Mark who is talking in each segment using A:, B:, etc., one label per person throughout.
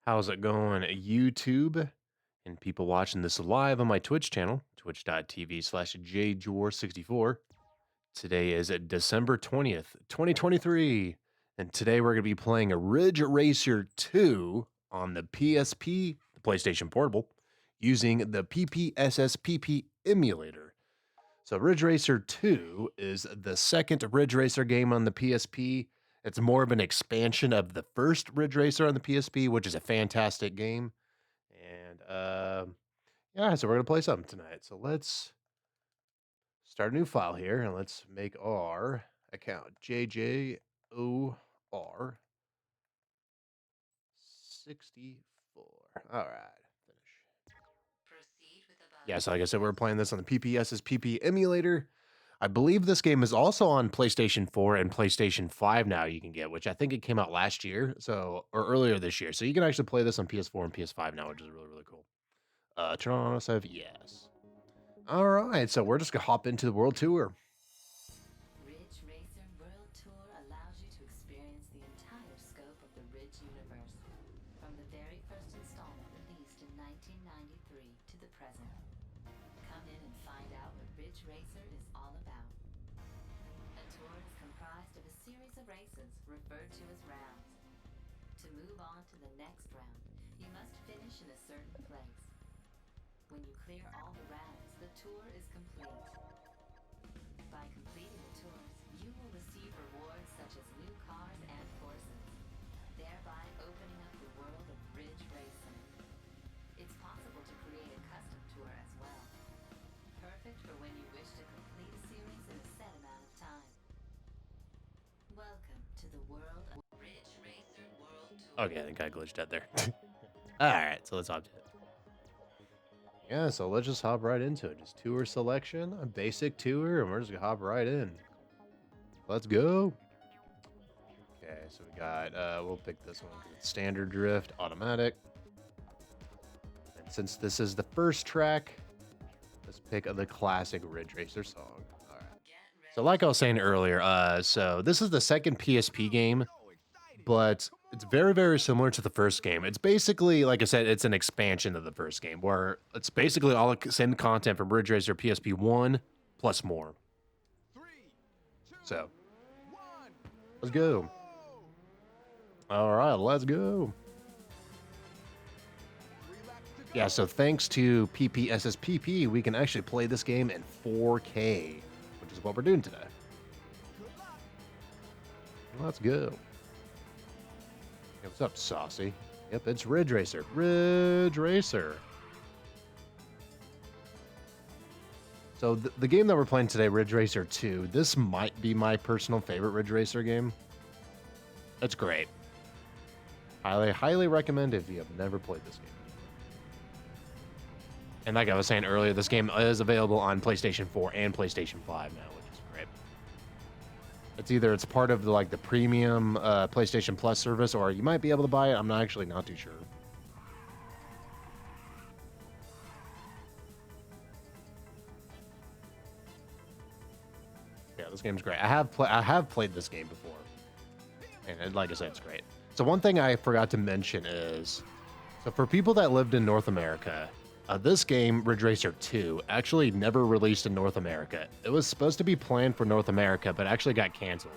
A: How's it going, YouTube? And people watching this live on my Twitch channel, twitch.tv/JJOR64. Today is December 20th, 2023. And today we're going to be playing a Ridge Racer 2 on the PSP, the PlayStation Portable, using the PPSSPP emulator. So Ridge Racer 2 is the second Ridge Racer game on the PSP. It's more of an expansion of the first Ridge Racer on the PSP, which is a fantastic game. And yeah, so we're gonna play something tonight. So let's start a new file here and let's make our account JJOR64. All right, finish. Yeah, so like I said, we're playing this on the PPSSPP emulator. I believe this game is also on PlayStation 4 and PlayStation 5 now you can get, which I think it came out last year, or earlier this year. So you can actually play this on PS4 and PS5 now, which is really, really cool. Turn on auto save, yes. All right, so we're just gonna hop into the world tour.
B: Ridge Racer World Tour allows you to experience the entire scope of the Ridge universe, from the very first installment released in 1993 to the present. Come in and find out what Ridge Racer is all about. A tour is comprised of a series of races referred to as rounds. To move on to the next round, you must finish in a certain place. When you clear all the rounds, the tour is complete. By completing the tours, you will receive rewards such as new cars and courses, thereby opening up the world of Ridge Racing. It's possible to create a custom tour as well, perfect for when you wish to complete a series in a set amount of time. Welcome to the world of Ridge Racer World Tour.
A: Okay, I think I glitched out there. All right, so let's hop to it. Yeah, so let's just hop right into it. Just tour selection, a basic tour, and we're just gonna hop right in. Let's go. Okay, so we got, we'll pick this one. It's standard drift, automatic. And since this is the first track, let's pick the classic Ridge Racer song. All right. So like I was saying earlier, so this is the second PSP game, but it's very, very similar to the first game. It's basically, like I said, it's an expansion of the first game, where it's basically all the same content from Ridge Racer PSP 1 plus more. So, let's go. All right, let's go. Yeah, so thanks to PPSSPP, we can actually play this game in 4K, which is what we're doing today. Let's go. Hey, what's up, Saucy? Yep, it's Ridge Racer. Ridge Racer. So the game that we're playing today, Ridge Racer 2, this might be my personal favorite Ridge Racer game. It's great. Highly recommend if you have never played this game. And like I was saying earlier, this game is available on PlayStation 4 and PlayStation 5 now, which is great. It's part of the premium PlayStation Plus service, or you might be able to buy it. I'm not too sure. Yeah, this game's great. I have played this game before, and like I said, it's great. So one thing I forgot to mention is, so for people that lived in North America, this game, Ridge Racer 2, actually never released in North America. It was supposed to be planned for North America, but actually got canceled.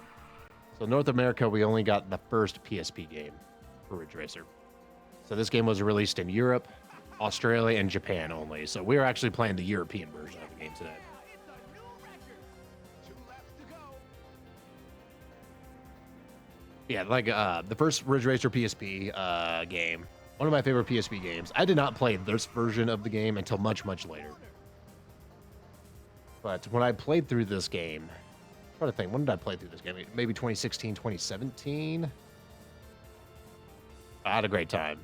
A: So North America, we only got the first PSP game for Ridge Racer. So this game was released in Europe, Australia, and Japan only. So we're actually playing the European version of the game today. Yeah, the first Ridge Racer PSP game, one of my favorite PSP games. I did not play this version of the game until much, much later. But when I played through this game, I'm trying to think, when did I play through this game? Maybe 2016, 2017? I had a great time.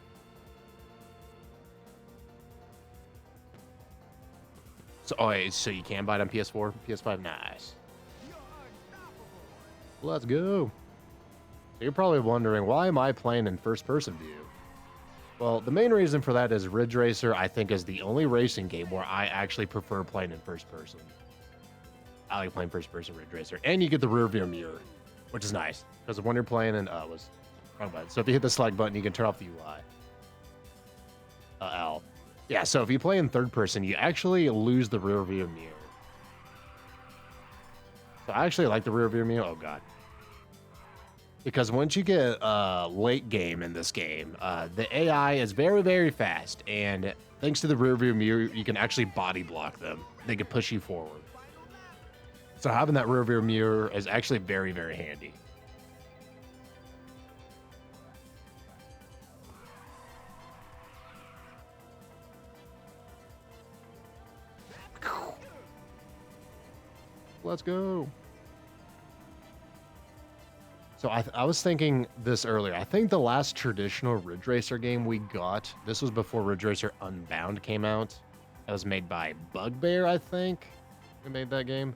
A: So you can buy it on PS4, PS5? Nice. Let's go. So you're probably wondering, why am I playing in first-person view? Well, the main reason for that is Ridge Racer, I think, is the only racing game where I actually prefer playing in first person. I like playing first-person Ridge Racer. And you get the rear-view mirror, which is nice. Because when you're playing in... wrong button. So if you hit the select button, you can turn off the UI. Yeah, so if you play in third person, you actually lose the rear view mirror. So I actually like the rear view mirror. Oh god. Because once you get late game in this game, the AI is very, very fast, and thanks to the rear view mirror, you can actually body block them. They can push you forward. So having that rear view mirror is actually very, very handy. Let's go. So I was thinking this earlier. I think the last traditional Ridge Racer game we got, this was before Ridge Racer Unbound came out. It was made by Bugbear, I think. Who made that game?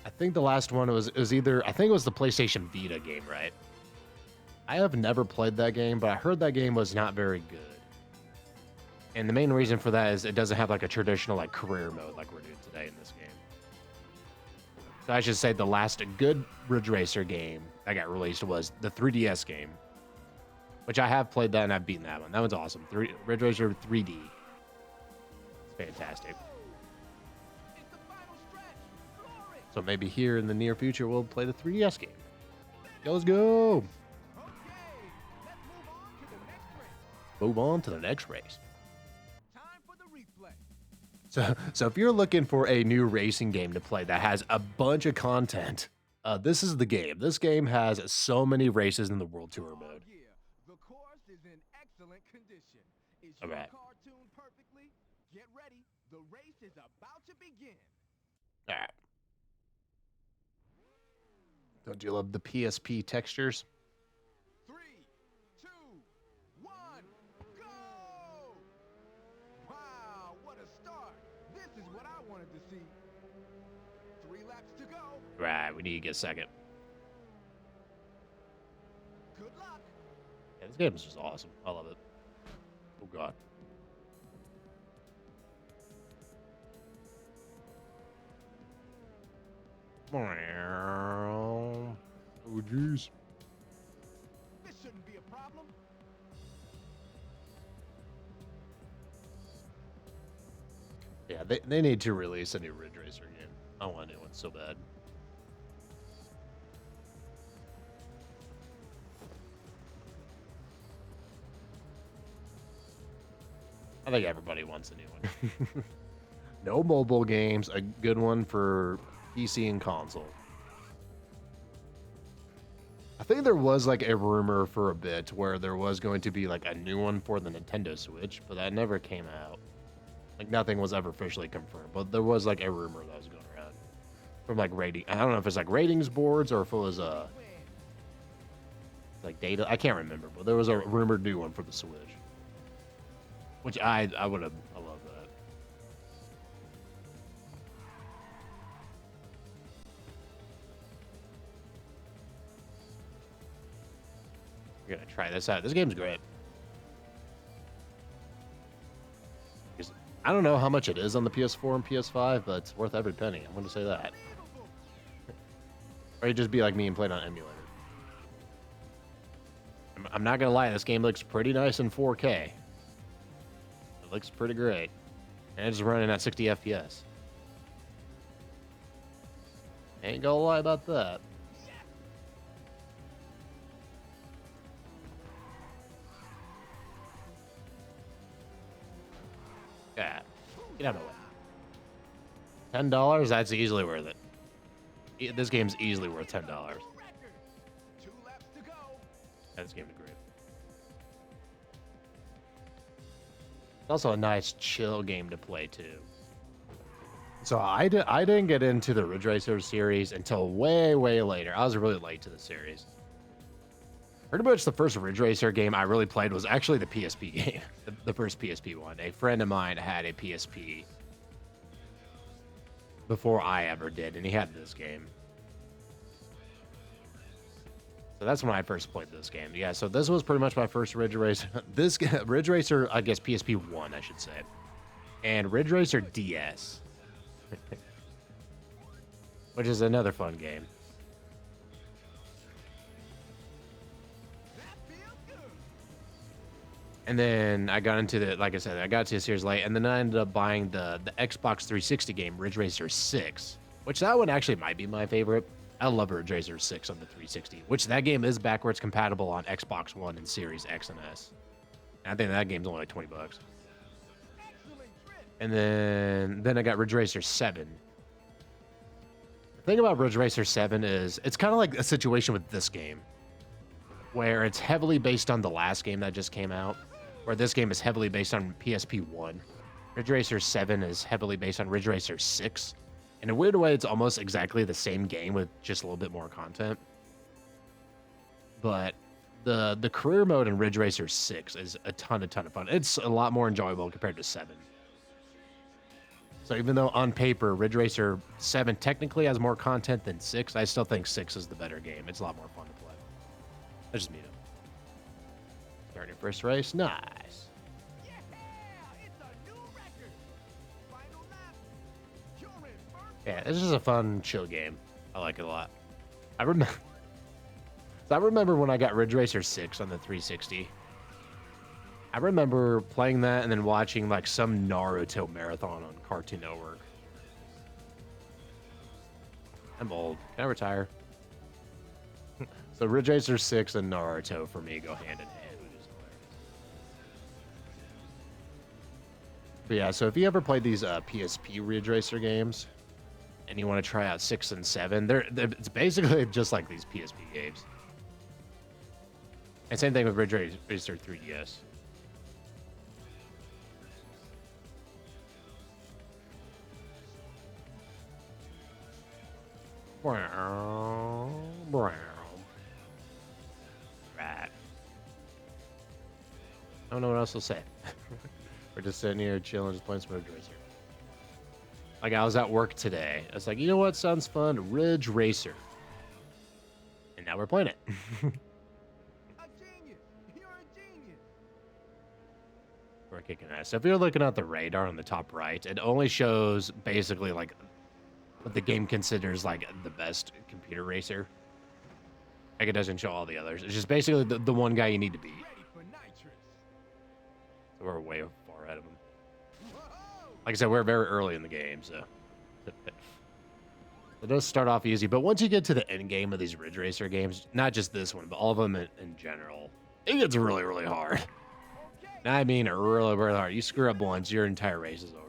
A: I think the last one was either, I think it was the PlayStation Vita game, right? I have never played that game, but I heard that game was not very good. And the main reason for that is it doesn't have like a traditional like career mode like we're doing today in this game. So I should say the last good Ridge Racer game that got released was the 3DS game, which I have played that and I've beaten that one. That one's awesome. Ridge Racer 3D. It's fantastic. So maybe here in the near future we'll play the 3DS game. Let's go. Move on to the next race. So if you're looking for a new racing game to play that has a bunch of content, this is the game. This game has so many races in the World Tour mode.
C: The course is in excellent condition. Is
A: All
C: your
A: right.
C: car tuned perfectly? Get ready. The race is about to begin.
A: All right. Don't you love the PSP textures?
C: 3, 2, 1, go! Wow, what a start. This is what I wanted to see. 3 laps to go.
A: Right, we need to get second.
C: Good luck.
A: Yeah, this game is just awesome. I love it. Oh god. Oh jeez.
C: This shouldn't be a problem.
A: Yeah, they need to release a new Ridge Racer game. I want a new one so bad. I think everybody wants a new one. No mobile games, a good one for PC and console. I think there was like a rumor for a bit where there was going to be like a new one for the Nintendo Switch, but that never came out. Like nothing was ever officially confirmed, but there was like a rumor that was going around from like rating. I don't know if it's like ratings boards or if it was like data. I can't remember, but there was a rumored new one for the Switch, which I would have. I love that. We're gonna try this out. This game's great. I don't know how much it is on the PS4 and PS5, but it's worth every penny. I'm going to say that. Or you just be like me and play it on emulator. I'm not going to lie, this game looks pretty nice in 4K. It looks pretty great. And it's running at 60 FPS. Ain't gonna lie about that. Yeah, get out of the way. $10, that's easily worth it. This game's easily worth $10.
C: 2 laps to go.
A: This game's great. It's also a nice, chill game to play too. So I didn't get into the Ridge Racer series until way, way later. I was really late to the series. Pretty much the first Ridge Racer game I really played was actually the PSP game. The first PSP one. A friend of mine had a PSP before I ever did, and he had this game. So that's when I first played this game. Yeah, so this was pretty much my first Ridge Racer. This Ridge Racer, I guess PSP 1, I should say. And Ridge Racer DS. Which is another fun game. And then I got into the, like I said, I got to the series late, and then I ended up buying the Xbox 360 game, Ridge Racer 6, which that one actually might be my favorite. I love Ridge Racer 6 on the 360, which that game is backwards compatible on Xbox One and Series X and S. And I think that game's only like $20. And then I got Ridge Racer 7. The thing about Ridge Racer 7 is it's kind of like a situation with this game, where it's heavily based on the last game that just came out, where this game is heavily based on PSP 1. Ridge Racer 7 is heavily based on Ridge Racer 6. In a weird way, it's almost exactly the same game with just a little bit more content. But the career mode in Ridge Racer 6 is a ton of fun. It's a lot more enjoyable compared to 7. So even though on paper, Ridge Racer 7 technically has more content than 6, I still think 6 is the better game. It's a lot more fun to play. That's just me, though. Starting your first race. Nice.
C: Yeah, it's a new record. Final lap. You're in first.
A: Yeah, this is a fun, chill game. I like it a lot. I remember when I got Ridge Racer 6 on the 360. I remember playing that and then watching like some Naruto marathon on Cartoon Network. I'm old. Can I retire? So Ridge Racer 6 and Naruto for me go hand in hand, which is hilarious. But yeah, so if you ever played these PSP Ridge Racer games and you want to try out 6 and 7, it's basically just like these PSP games. And same thing with Ridge Racer 3DS. Right. I don't know what else to say. We're just sitting here chilling, just playing some Ridge Racer. Like, I was at work today. I was like, you know what sounds fun? Ridge Racer. And now we're playing it.
C: A genius. You're a genius.
A: We're kicking ass. So if you're looking at the radar on the top right, it only shows basically like what the game considers like the best computer racer. Like, it doesn't show all the others. It's just basically the one guy you need to beat.
C: Ready for nitrous.
A: So we're way far ahead of him.
C: Whoa.
A: Like I said, we're very early in the game, so it does start off easy. But once you get to the end game of these Ridge Racer games, not just this one, but all of them in general, it gets really, really hard.
C: Okay.
A: And I mean really, really hard. You screw up once, your entire race is over.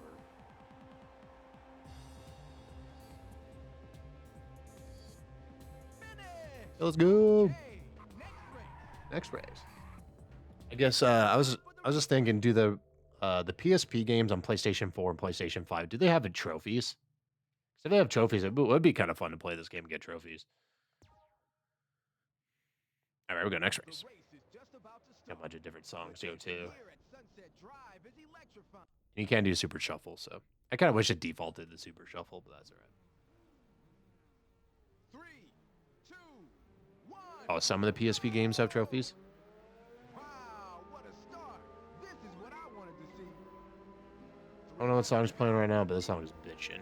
C: Finish.
A: Let's go.
C: Okay. Next race.
A: Next race. I guess I was just thinking, do the PSP games on PlayStation 4 and PlayStation 5, do they have trophies? So if they have trophies, it would be kind of fun to play this game and get trophies. All right, we go next race.
C: The race is just about to
A: Got a
C: start.
A: bunch of different songs here too.
C: Here at Sunset Drive is electrifying.
A: You can't do super shuffle, so I kind of wish it defaulted to super shuffle, but that's all right.
C: 3, 2, 1.
A: Oh, some of the PSP games have trophies.
C: Wow, what a start. This is what I wanted to see.
A: I don't know what song's playing right now, but this song is bitchin'.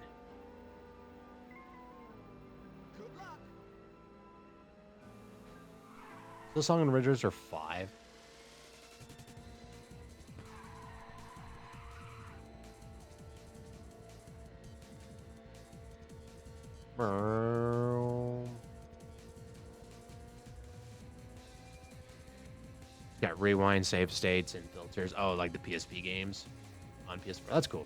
C: Good luck.
A: This song in Ridge Racer 5. Got rewind, save states, and filters. Oh, like the PSP games on PS4. That's cool.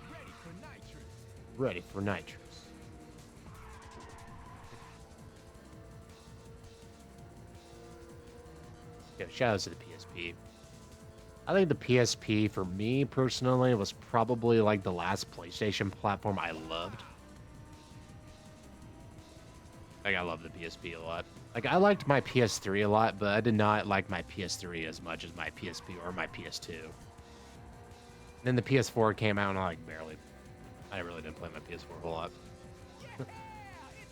C: Ready for nitrous.
A: Ready for nitrous. Yeah, shout outs to the PSP. I think the PSP, for me personally, was probably like the last PlayStation platform I loved. Like, I love the PSP a lot. Like, I liked my PS3 a lot, but I did not like my PS3 as much as my PSP or my PS2. Then the PS4 came out, and I really didn't play my PS4 a whole lot.
C: Yeah, it's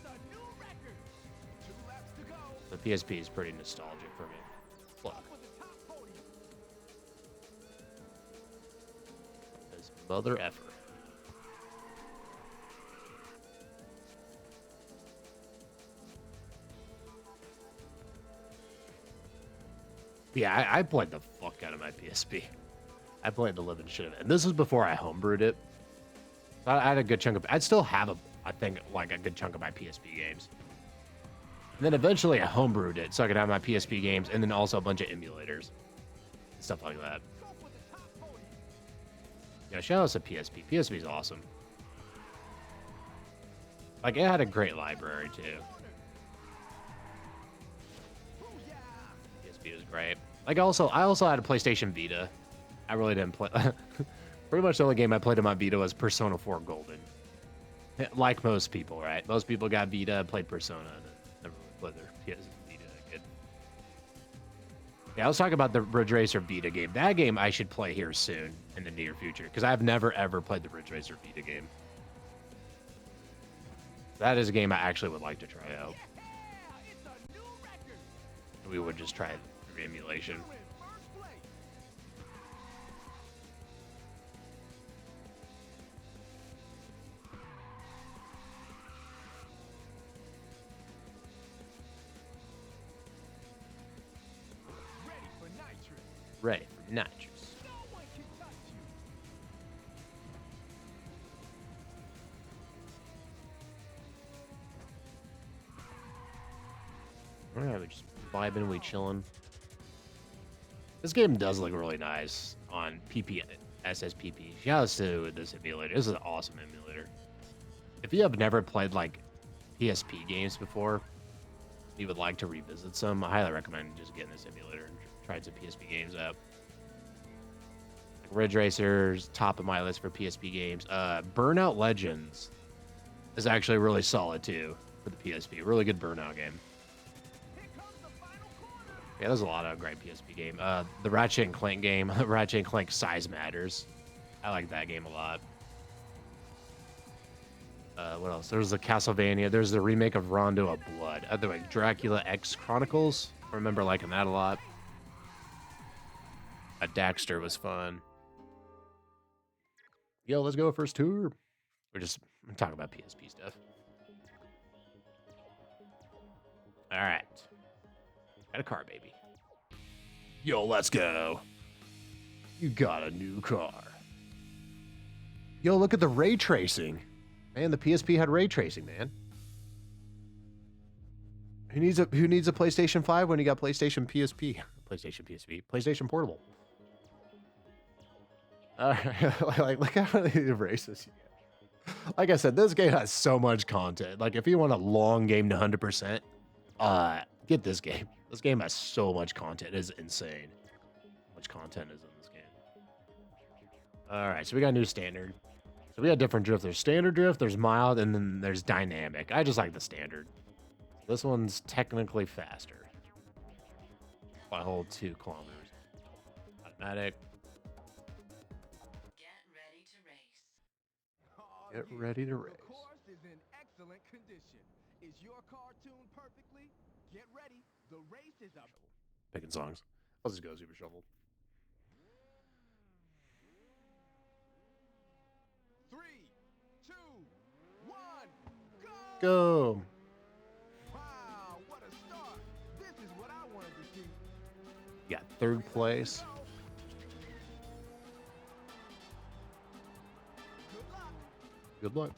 C: a new record. 2 laps to go.
A: The PSP is pretty nostalgic for me. Fuck.
C: Up with the top podium.
A: This mother effer. Yeah, I played the fuck out of my PSP. I played the living shit of it. And this was before I homebrewed it. I had a good chunk of... I'd still have, I think, like a good chunk of my PSP games. And then eventually I homebrewed it so I could have my PSP games and then also a bunch of emulators. Stuff like that. Yeah, shout out to PSP. PSP is awesome. Like, it had a great library, too. PSP was great. Like, I also had a PlayStation Vita. I really didn't play... Pretty much the only game I played on my Vita was Persona 4 Golden. Like most people, right? Most people got Vita, played Persona, and never really played their PS Vita again. Yeah, I was talking about the Ridge Racer Vita game. That game I should play here soon in the near future, because I've never, ever played the Ridge Racer Vita game. That is a game I actually would like to try out. We would just try it through emulation. Ready for nitrous. Alright, we just vibing, we chilling. This game does look really nice on PPSSPP. Shouts to this emulator. This is an awesome emulator. If you have never played like PSP games before, you would like to revisit some, I highly recommend just getting this emulator and trying some PSP games out. Like Ridge Racer's top of my list for PSP games. Burnout Legends is actually really solid too for the PSP. Really good Burnout game. Yeah, there's a lot of great PSP game. The Ratchet and Clank game, Ratchet and Clank Size Matters. I like that game a lot. What else? There's the Castlevania. There's the remake of Rondo of Blood. Otherwise, Dracula X Chronicles. I remember liking that a lot. Daxter was fun. Yo, let's go first tour. We're just talking about PSP stuff. All right. Got a car, baby. Yo, let's go. You got a new car. Yo, look at the ray tracing. Man, the PSP had ray tracing, man. Who needs a PlayStation 5 when you got PlayStation PSP? PlayStation PSP. PlayStation Portable. Like look how many races you get. Like I said, this game has so much content. Like if you want a long game to 100%, get this game. This game has so much content. It is insane. How much content is in this game. Alright, so we got a new standard. So we got different drift. There's standard drift, there's mild, and then there's dynamic. I just like the standard. This one's technically faster. By a whole 2 kilometers. Automatic. Get ready to race.
C: The course is in excellent condition. Is your car tuned perfectly? Get ready. The race is up.
A: Picking songs. Let's just go Super Shuffle.
C: 3, 2, 1, go!
A: Go.
C: Wow, what a start. This is what I wanted to see.
A: You got 3rd place.
C: Good luck.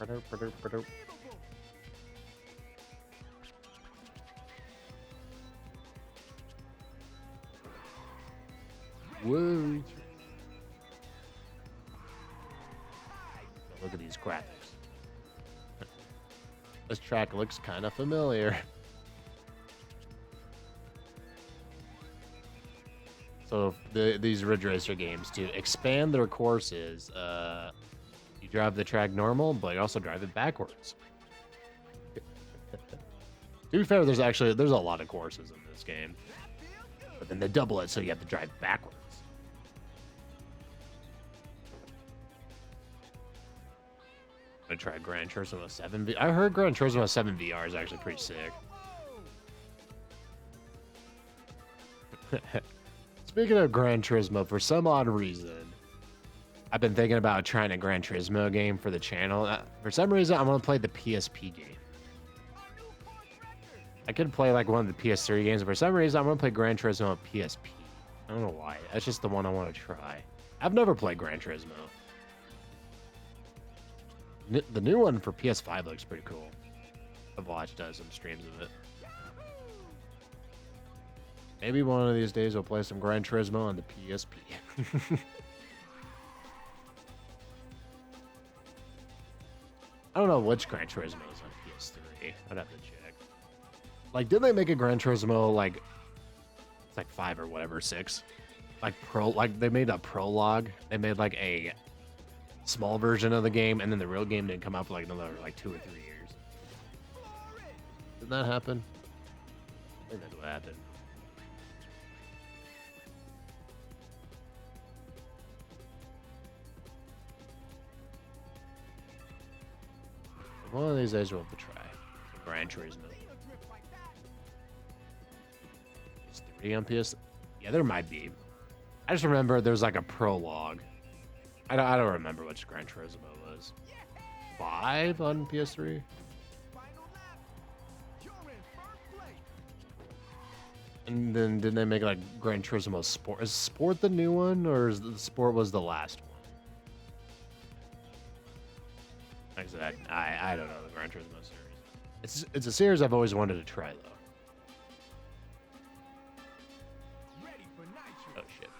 A: Good luck. Whoa. Look at these graphics. This track looks kind of familiar. So these Ridge Racer games, to expand their courses, you drive the track normal, but you also drive it backwards. To be fair, there's a lot of courses in this game, but then they double it, so you have to drive backwards. I'm gonna try Gran Turismo 7 V. I heard Gran Turismo 7 VR is actually pretty sick. Speaking of Gran Turismo, for some odd reason, I've been thinking about trying a Gran Turismo game for the channel. For some reason, I want to play the PSP game. I could play like one of the PS3 games, but for some reason, I want to play Gran Turismo on PSP. I don't know why. That's just the one I want to try. I've never played Gran Turismo. The new one for PS5 looks pretty cool. I've watched some streams of it. Maybe one of these days we'll play some Gran Turismo on the PSP. I don't know which Gran Turismo is on PS3. I'd have to check. Like, did they make a Gran Turismo, like, it's like 5 or whatever, 6? Like, they made a prologue. They made, like, a small version of the game, and then the real game didn't come out for, like, another, like, 2 or 3 years. Didn't that happen? I think that's what happened. One of these days we'll have to try Gran Turismo. Is 3 on PS? Yeah, there might be. I just remember there was like a prologue. I don't remember which Gran Turismo was. 5 on PS3? And then didn't they make like Gran Turismo Sport? Is Sport the new one, or is the Sport was the last one? Like I said, I don't know the Gran Turismo series. It's a series I've always wanted to try though. Oh shit.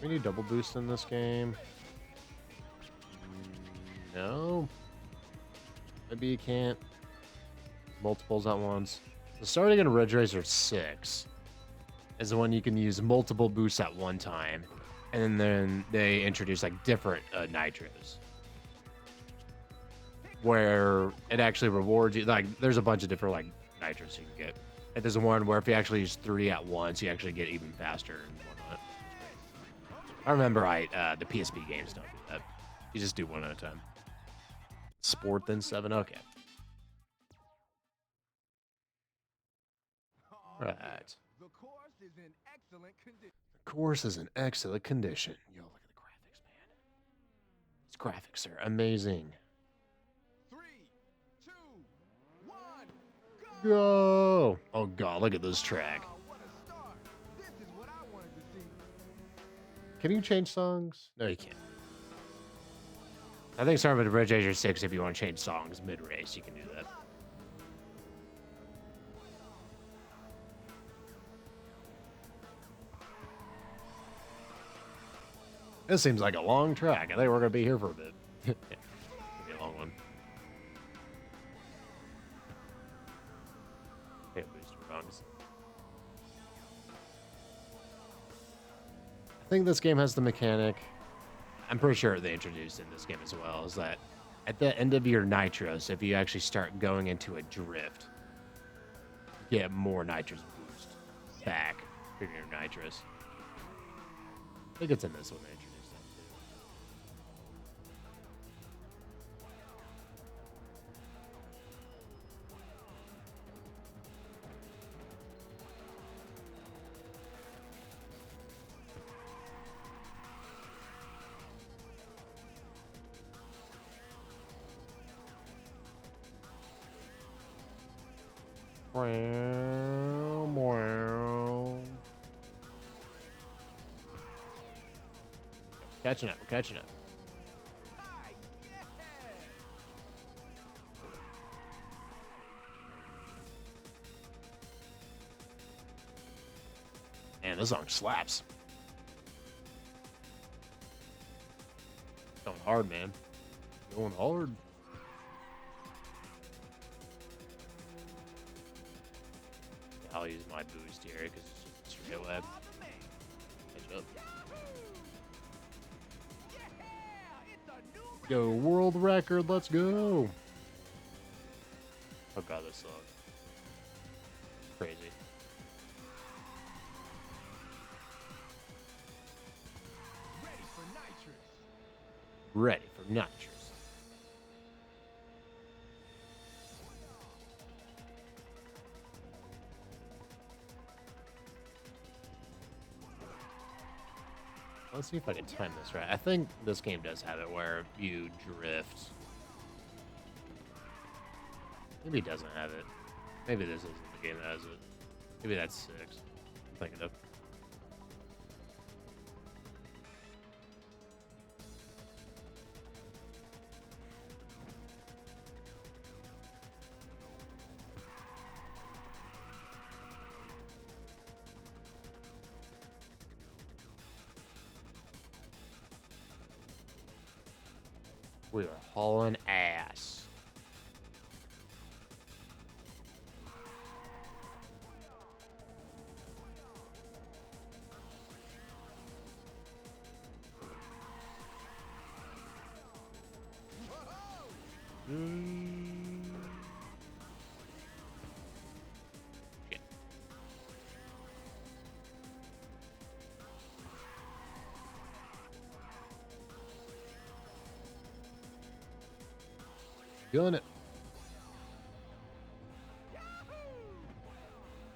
A: We need double boost in this game. No. Maybe you can't. Multiples at once. So starting in Ridge Racer 6 is the one you can use multiple boosts at one time. And then they introduce like different nitros. Where it actually rewards you. Like there's a bunch of different like nitros you can get. And there's one where if you actually use 3 at once, you actually get even faster and whatnot. I remember the PSP games don't do that. You just do one at a time. Sport then 7, okay. Right.
C: The course is in excellent condition.
A: The course is in excellent condition. Yo, look at the graphics, man. These graphics are amazing.
C: 3, 2, 1, go!
A: Go! Oh god, look at this track.
C: Wow, what a start. This is what I wanted to see.
A: Can you change songs? No, you can't. I think starting with Ridge Racer 6, if you want to change songs mid-race, you can do that. This seems like a long track. I think we're going to be here for a bit. Yeah, it'll be a long one. Hey, booster rungs. I think this game has the mechanic. I'm pretty sure they introduced in this game as well, is that at the end of your nitros, if you actually start going into a drift, you get more nitros boost back for your nitros. I think it's in this one they introduced that Catching up, we're catching up. Man, this song slaps. Going hard, man. Going hard. I'll use my boost here because it's straight web. Catch up. Go world record, let's go. Oh god, this sucks. Crazy. Ready for nitrous. Let's see if I can time this right. I think this game does have it where you drift. Maybe it doesn't have it. Maybe this isn't the game that has it. Maybe that's 6. I'm thinking of. We are hauling ass. Shit. Feeling it.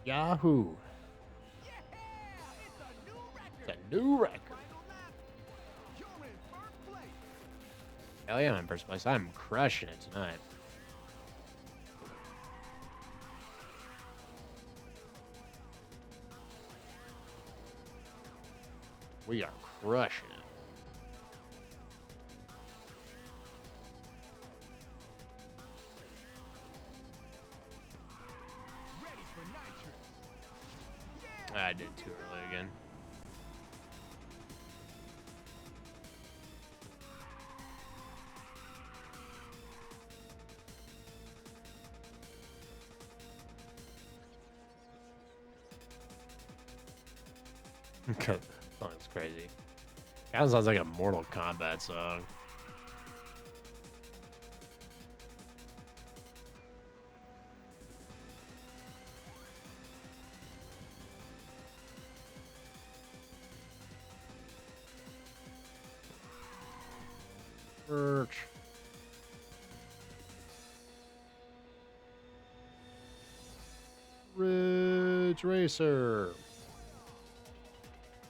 A: Yahoo!
C: Yeah, it's a new record.
A: It's a new record.
C: Final lap. You're in first place.
A: Hell yeah, I'm in first place. I'm crushing it tonight. We are crushing it.
C: Ready for nitrous.
A: I did too early again. Song's crazy. Kind of sounds like a Mortal Kombat song. Birch. Ridge Racer.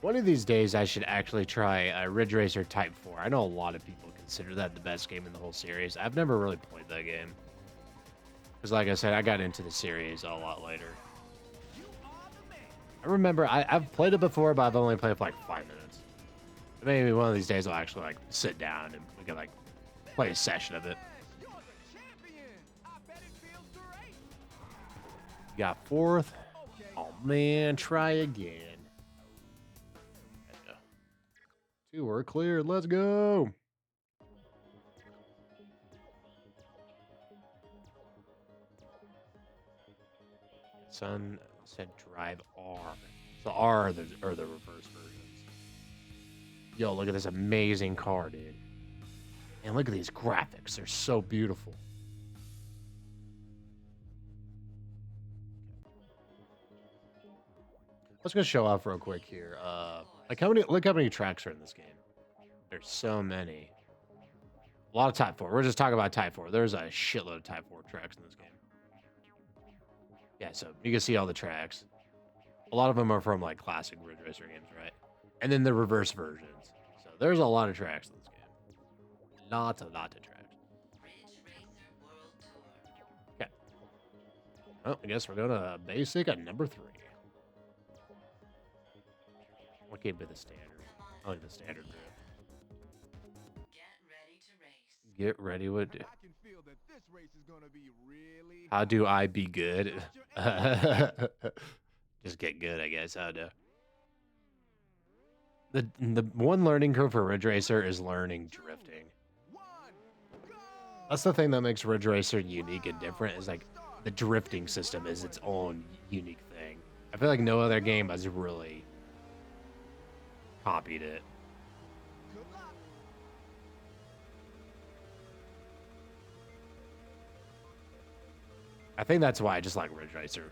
A: One of these days, I should actually try Ridge Racer Type 4. I know a lot of people consider that the best game in the whole series. I've never really played that game. Because like I said, I got into the series a lot later.
C: You are the man.
A: I remember, I've played it before, but I've only played it for like 5 minutes. Maybe one of these days I'll actually like sit down and we can like play a session of it.
C: You're the champion. I bet it feels great.
A: Got 4th.
C: Okay.
A: Oh man, try again. There we go. 2, we're cleared. Let's go. Sun said drive R. So R are the reverse versions. Yo, look at this amazing car, dude. And look at these graphics. They're so beautiful. Let's go show off real quick here. Look how many tracks are in this game. There's so many. A lot of Type 4. We're just talking about Type 4. There's a shitload of Type 4 tracks in this game. Yeah, so you can see all the tracks. A lot of them are from like classic Ridge Racer games, right? And then the reverse versions. So there's a lot of tracks in this game. Lots of tracks.
B: Ridge Racer World Tour.
A: Okay. Well, I guess we're going to basic at number 3. What gave me the standard? I like the standard drift.
B: Get ready to race.
A: Get ready with.
C: I can feel that this race is gonna be really
A: How do I be good? Just get good, I guess. How to. The one learning curve for Ridge Racer is learning drifting.
C: one, go!
A: That's the thing that makes Ridge Racer unique and different. Is like the drifting system is its own unique thing. I feel like no other game has really copied it.
C: Good luck.
A: I think that's why I just like Ridge Racer.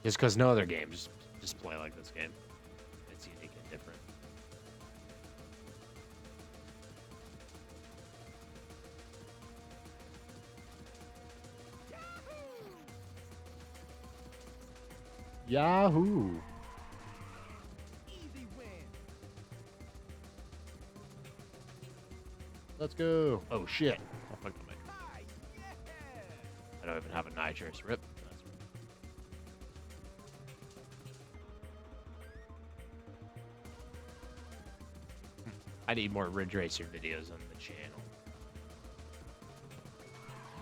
A: Just because no other games just play like this game. It's unique and different. Yahoo!
C: Easy win.
A: Let's go. Oh shit! I fucked up my.
C: Hi, yeah.
A: I don't even have a nitrous. Rip. That's I need more Ridge Racer videos on the channel.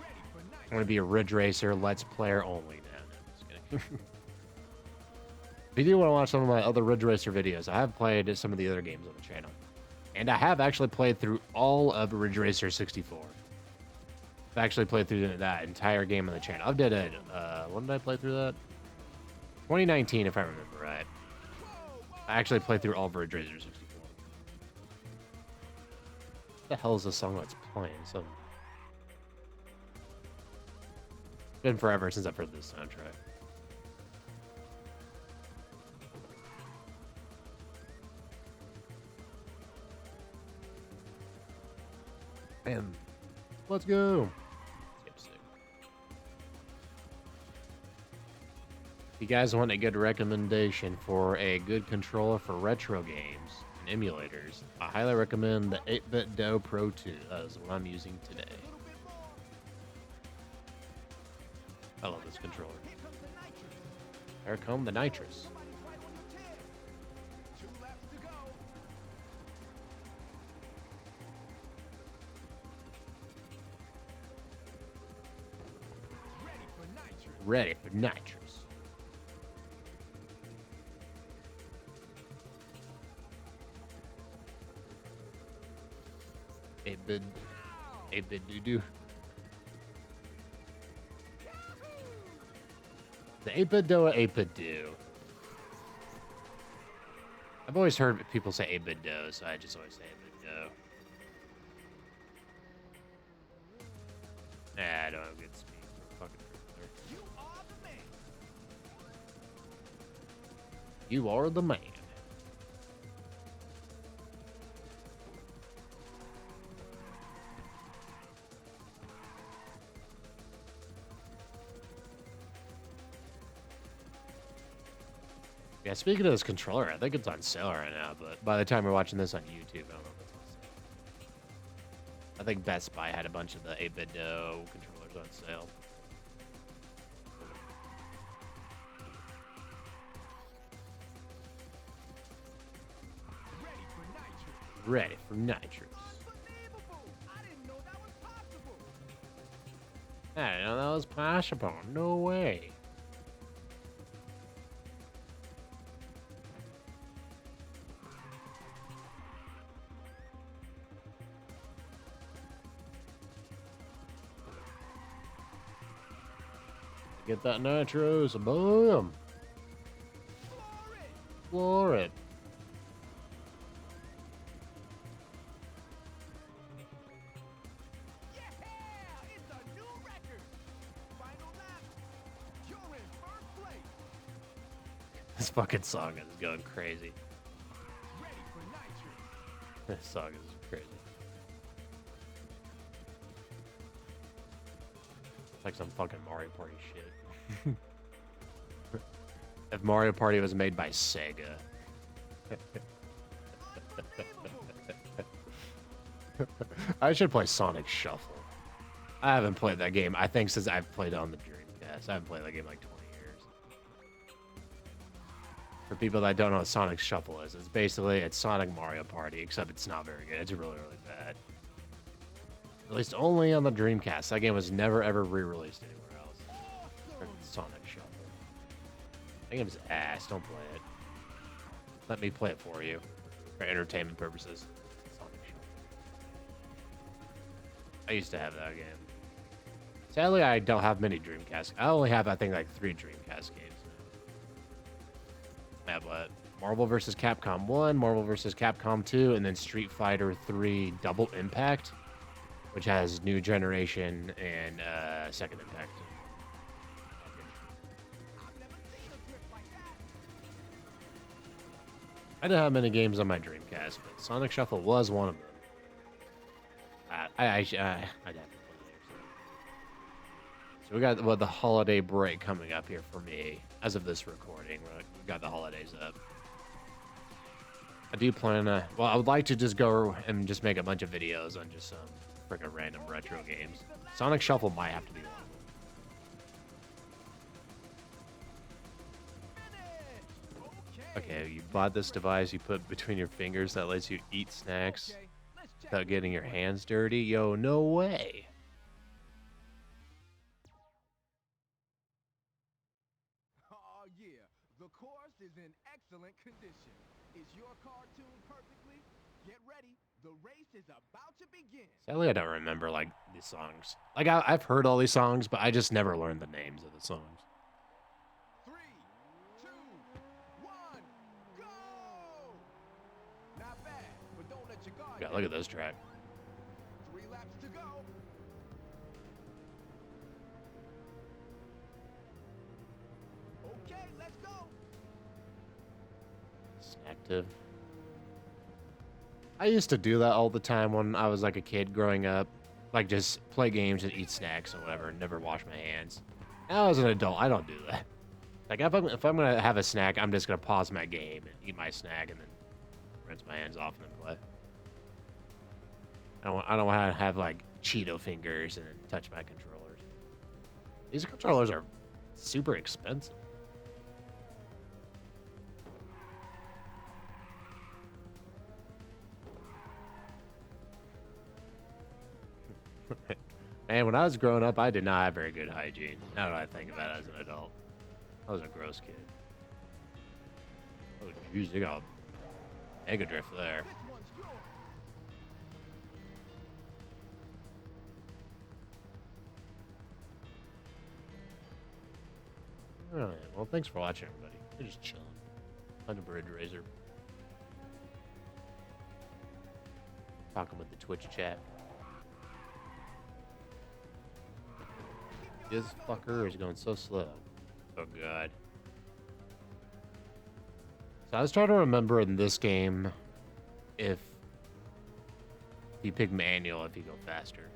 C: Ready for night.
A: I'm gonna be a Ridge Racer Let's Player only now. No, I'm just kidding. If you do want to watch some of my other Ridge Racer videos, I have played some of the other games on the channel. And I have actually played through all of Ridge Racer 64. I've actually played through that entire game on the channel. I've did it, when did I play through that? 2019, if I remember right. I actually played through all of Ridge Racer 64. What the hell is this song that's playing? Some... It's been forever since I've heard this soundtrack. And let's go. If you guys want a good recommendation for a good controller for retro games and emulators, I highly recommend the 8-Bit Do Pro 2. That is what I'm using today. I love this controller. Here come the nitrous.
C: Somebody's right on your tail. 2 laps to go. Ready for nitrous.
A: Ready for nitrous. Eight-bit doo-doo. The 8-bit do or 8-bit do? I've always heard people say 8-bit do, so I just always say 8-bit do. Nah, I don't have good speed. Fucking
C: You are the man.
A: you are the man. Yeah, speaking of this controller, I think it's on sale right now, but by the time we're watching this on YouTube, I don't know if it's on sale. I think Best Buy had a bunch of the 8-bit do controllers on sale.
C: Ready for nitrous.
A: Ready for nitrous.
C: Unbelievable. I didn't know that was possible.
A: I didn't know that was possible. No way. Get that nitros, boom! Floor it.
C: Yeah, it's a new record. Final lap. You're in first place.
A: This fucking song is going crazy.
C: Ready for nitrous.
A: This song is crazy. It's like some fucking Mario Party shit. If Mario Party was made by Sega. I should play Sonic Shuffle. I haven't played that game, I think, since I've played it on the Dreamcast. I haven't played that game in like 20 years. For people that don't know what Sonic Shuffle is, it's Sonic Mario Party, except it's not very good. It's really, really bad. Released only on the Dreamcast. That game was never, ever re-released anywhere else. Sonic Shuffle. That game's ass. Don't play it. Let me play it for you. For entertainment purposes. Sonic Shuffle. I used to have that game. Sadly, I don't have many Dreamcast. I only have, I think, like 3 Dreamcast games now. I have what? Marvel vs. Capcom 1, Marvel vs. Capcom 2, and then Street Fighter 3 Double Impact, which has New Generation and Second Impact. I didn't have many games on my Dreamcast, but Sonic Shuffle was one of them. I'd have to play it. So we got the holiday break coming up here for me as of this recording. We got the holidays up. I do plan to, well, I would like to just go and just make a bunch of videos on just some freaking random retro games. Sonic Shuffle might have to be one. Okay, you bought this device you put between your fingers that lets you eat snacks without getting your hands dirty? Yo, no way.
C: Oh yeah, the course is in excellent condition. Is your car tuned perfectly? Get ready, the race is about to begin.
A: Sadly, I don't remember, like, these songs. Like, I've heard all these songs, but I just never learned the names of the songs.
C: 3, 2, 1, go! Not bad, but don't let your guard
A: Yeah, look at this track.
C: 3 laps to go. Okay, let's go.
A: Active. I used to do that all the time when I was like a kid growing up. Like just play games and eat snacks and whatever and never wash my hands. Now as an adult, I don't do that. Like if I'm gonna have a snack, I'm just gonna pause my game and eat my snack and then rinse my hands off and then play. I don't want to have like Cheeto fingers and touch my controllers. These controllers are super expensive. Man, when I was growing up, I did not have very good hygiene. Now that I think about it as an adult. I was a gross kid. Oh, jeez, they got Mega Drift there.
C: This one's yours.
A: Alright, well, thanks for watching, everybody. We're just chilling. On the Bridge Racer. Talking with the Twitch chat. This fucker is going so slow. Oh, God. So I was trying to remember in this game if you pick manual, if you go faster.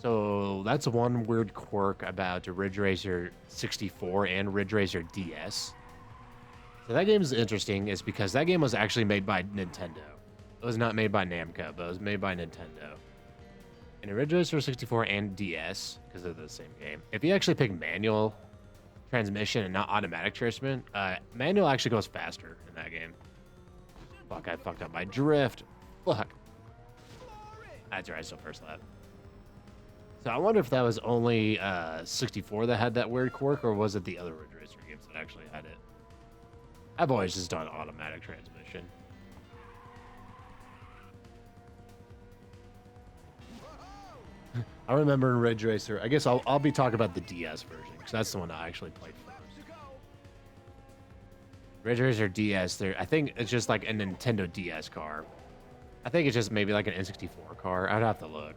A: So that's one weird quirk about Ridge Racer 64 and Ridge Racer DS. So that game is interesting is because that game was actually made by Nintendo. It was not made by Namco, but it was made by Nintendo. In Ridge Racer 64 and DS, because they're the same game, if you actually pick manual transmission and not automatic transmission, manual actually goes faster in that game. Fuck, I fucked up my drift. Fuck. That's right, so first lap. So I wonder if that was only 64 that had that weird quirk, or was it the other Ridge Racer games that actually had it? I've always just done automatic transmission. I remember in Ridge Racer, I guess I'll be talking about the DS version, because that's the one I actually played first. Ridge Racer DS, I think it's just like a Nintendo DS car. I think it's just maybe like an N64 car. I'd have to look.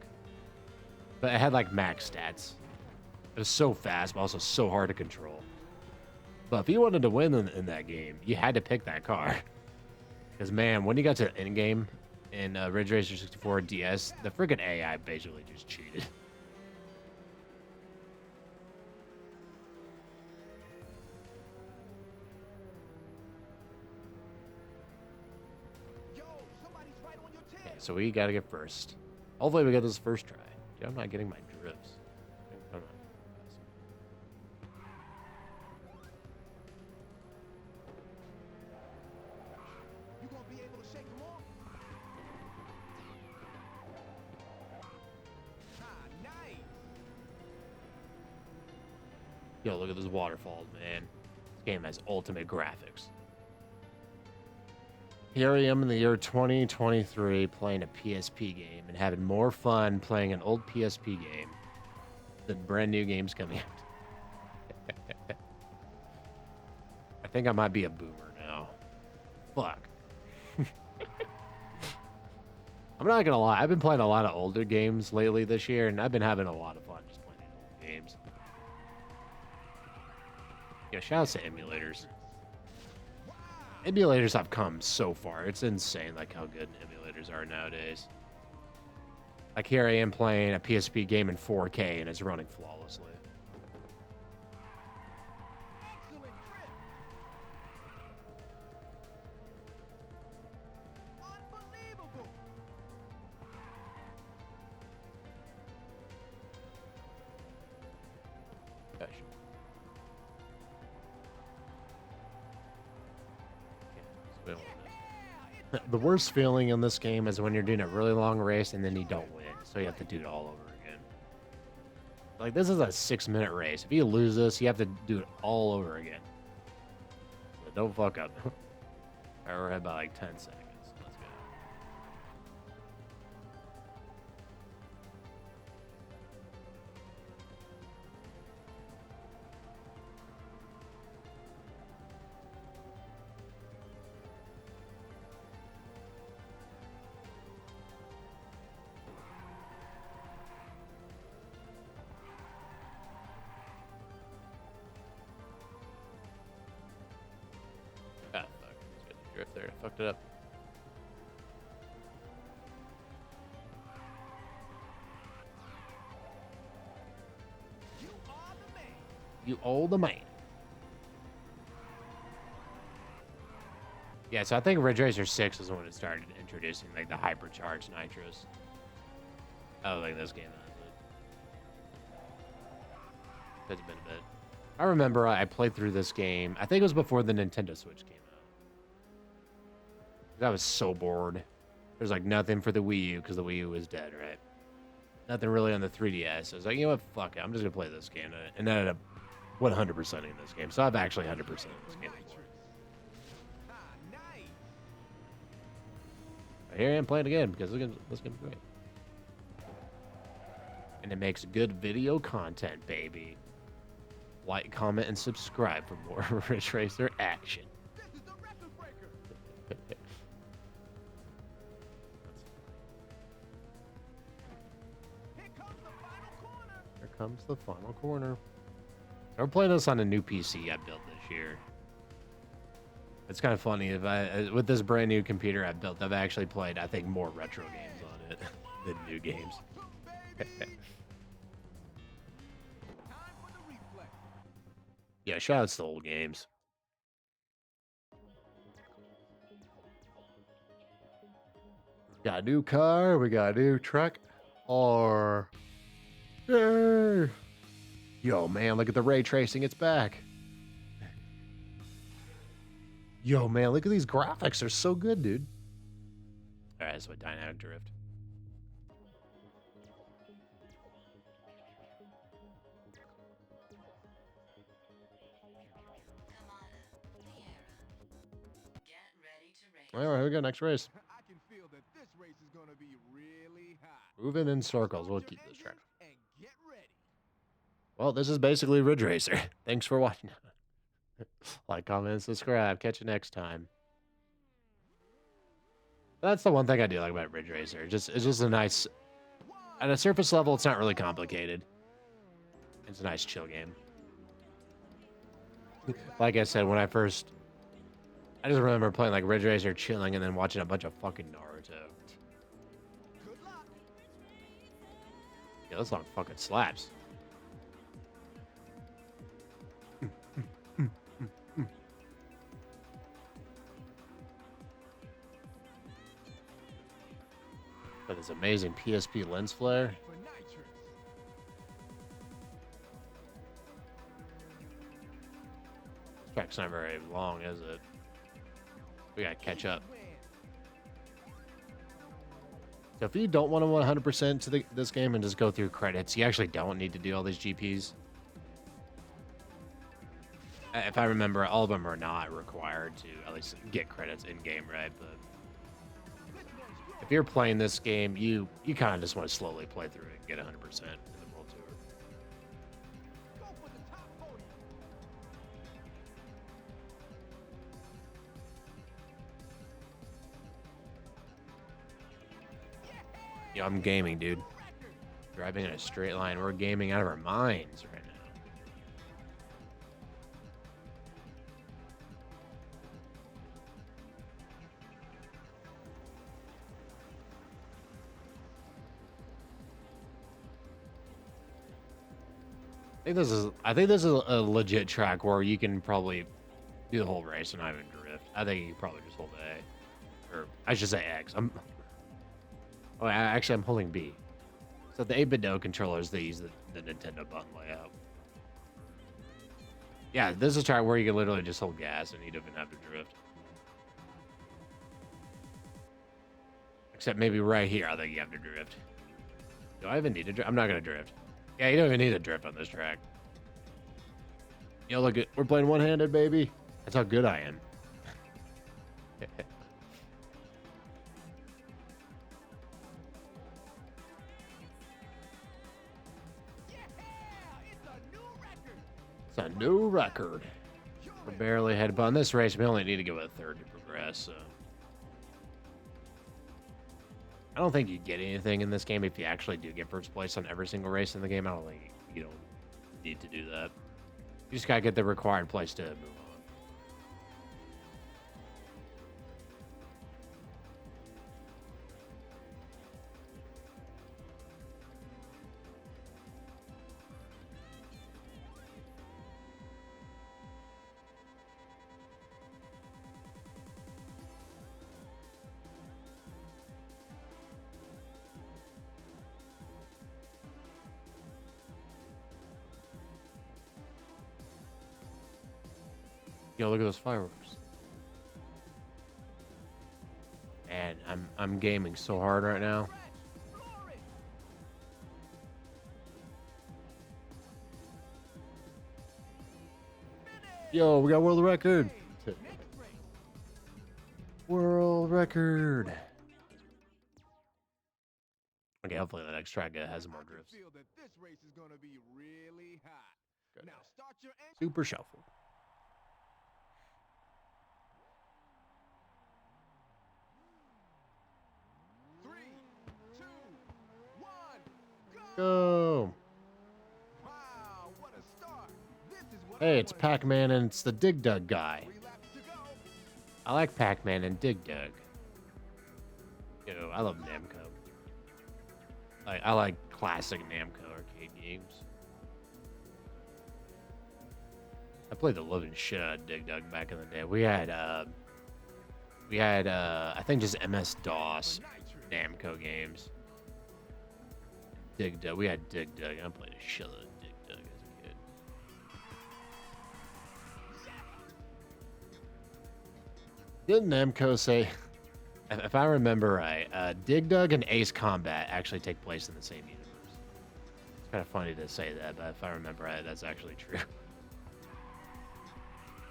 A: But it had like max stats. It was so fast, but also so hard to control. But if you wanted to win in that game, you had to pick that car. Because man, when you got to the end game in Ridge Racer 64 DS, the friggin' AI basically just cheated.
C: Yo, somebody's right on your tail.
A: Okay, so we gotta get first. Hopefully we get this first try. Dude, I'm not getting my drifts. Come on.
C: You gonna be able to shake them off? Ah, nice.
A: Yo, look at those waterfalls, man. This game has ultimate graphics. Here I am in the year 2023 playing a PSP game and having more fun playing an old PSP game than brand new games coming out. I think I might be a boomer now. Fuck. I'm not gonna lie, I've been playing a lot of older games lately this year, and I've been having a lot of fun just playing these old games. Yeah, shout out to emulators. Emulators have come so far. It's insane, like how good emulators are nowadays. Like here I am playing a PSP game in 4K and it's running flawlessly. We don't want this. The worst feeling in this game is when you're doing a really long race and then you don't win, so you have to do it all over again. Like, this is a 6-minute race. If you lose this, you have to do it all over again. So don't fuck up. All right, we're ahead by like 10 seconds. Let's go. Ah, fuck. Let's get the drift there. I fucked it up.
C: You are the man.
A: You old the man. Yeah, so I think Ridge Racer 6 is when it started introducing like the hypercharged nitrous. I don't think this game has it. It's been a bit. I remember I played through this game. I think it was before the Nintendo Switch came out. I was so bored. There's like nothing for the Wii U because the Wii U was dead, right? Nothing really on the 3DS. I was like, you know what? Fuck it. I'm just going to play this game. And I ended up 100%ing this game. So I've actually 100% of this game before.
C: Ah, nice.
A: But here I am playing again because this game's great. And it makes good video content, baby. Like, comment, and subscribe for more Ridge Racer action.
C: This is the record breaker. Here comes the final corner.
A: Here comes the final corner. So we're playing this on a new PC I built this year. It's kind of funny. With this brand new computer I built, I've actually played, I think, more retro games on it than new games.
C: Baby. Time for the replay.
A: Yeah, shout outs to old games. Got a new car, we got a new truck. Or yay! Yo, man, look at the ray tracing, it's back. Yo, man, look at these graphics, they're so good, dude. All right, so a dynamic drift.
B: Get ready to race.
A: All right, here we go, next race.
C: I can feel that this race is gonna be really hot.
A: Moving in circles, we'll keep this track.
C: And get ready.
A: Well, this is basically Ridge Racer. Thanks for watching. Like, comment, and subscribe. Catch you next time. That's the one thing I do like about Ridge Racer. It's just a nice... At a surface level, it's not really complicated. It's a nice chill game. Like I said, when I first... I just remember playing like Ridge Racer, chilling, and then watching a bunch of fucking Naruto.
C: Good luck.
A: Yeah, this song fucking slaps. But this amazing PSP lens flare.
C: For nitrous.
A: This track's not very long, is it? We gotta catch up.
C: Win.
A: So if you don't want to 100% to this game and just go through credits, you actually don't need to do all these GPs. If I remember, all of them are not required to at least get credits in-game, right? But if you're playing this game, you kind of just want to slowly play through it and get 100% in the World Tour.
C: Go for the top podium.
A: Yeah, I'm gaming, dude.
C: Record.
A: Driving in a straight line. We're gaming out of our minds right now. I think this is a legit track where you can probably do the whole race and not even drift. I think you can probably just hold A, or I should say X. I'm holding B. So the 8-bit controllers, they use the Nintendo button layout. Yeah, this is a track where you can literally just hold gas and you don't even have to drift. Except maybe right here, I think you have to drift. Do I even need to drift? I'm not going to drift. Yeah, you don't even need to drift on this track. Yo, look, we're playing one-handed, baby. That's how good I am. It's a new record. We're barely ahead, but on this race, we only need to go a third to progress, so. I don't think you get anything in this game if you actually do get first place on every single race in the game. I don't think you don't need to do that. You just gotta get the required place to move on. Yo, look at those fireworks. Man, I'm gaming so hard right now. Yo, we got world record. World record. Okay, hopefully the next track has more drifts. Super shuffle. Go.
C: Wow, what a start. This is what
A: Hey, it's Pac-Man and it's the Dig Dug guy. I like Pac-Man and Dig Dug. Yo, I love Namco. I like classic Namco arcade games. I played the living shit out of Dig Dug back in the day. We had I think just MS-DOS Namco games. Dig Dug. We had Dig Dug. I played a shit out of Dig Dug as a kid. Didn't Namco say, if I remember right, Dig Dug and Ace Combat actually take place in the same universe? It's kind of funny to say that, but if I remember right, that's actually true.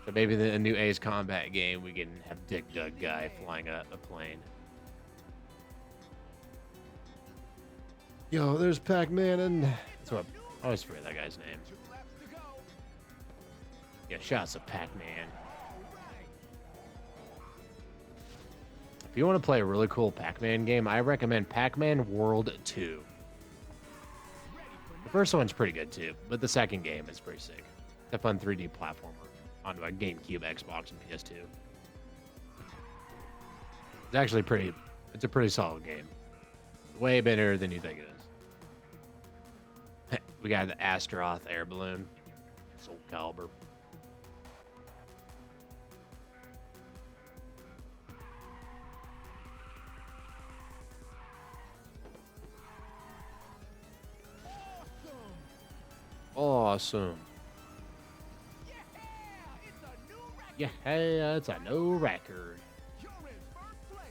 A: So maybe in the new Ace Combat game, we can have Dig Dug guy flying a plane. Yo, there's Pac-Man and... So I always forget that guy's name. Yeah, shots of Pac-Man. If you want to play a really cool Pac-Man game, I recommend Pac-Man World 2. The first one's pretty good too, but the second game is pretty sick. It's a fun 3D platformer on a GameCube, Xbox, and PS2. It's actually it's a pretty solid game. Way better than you think it is. We got the Astaroth air balloon. Soul Calibur. Awesome. Yeah, hey, it's a new record.
C: You're in first place.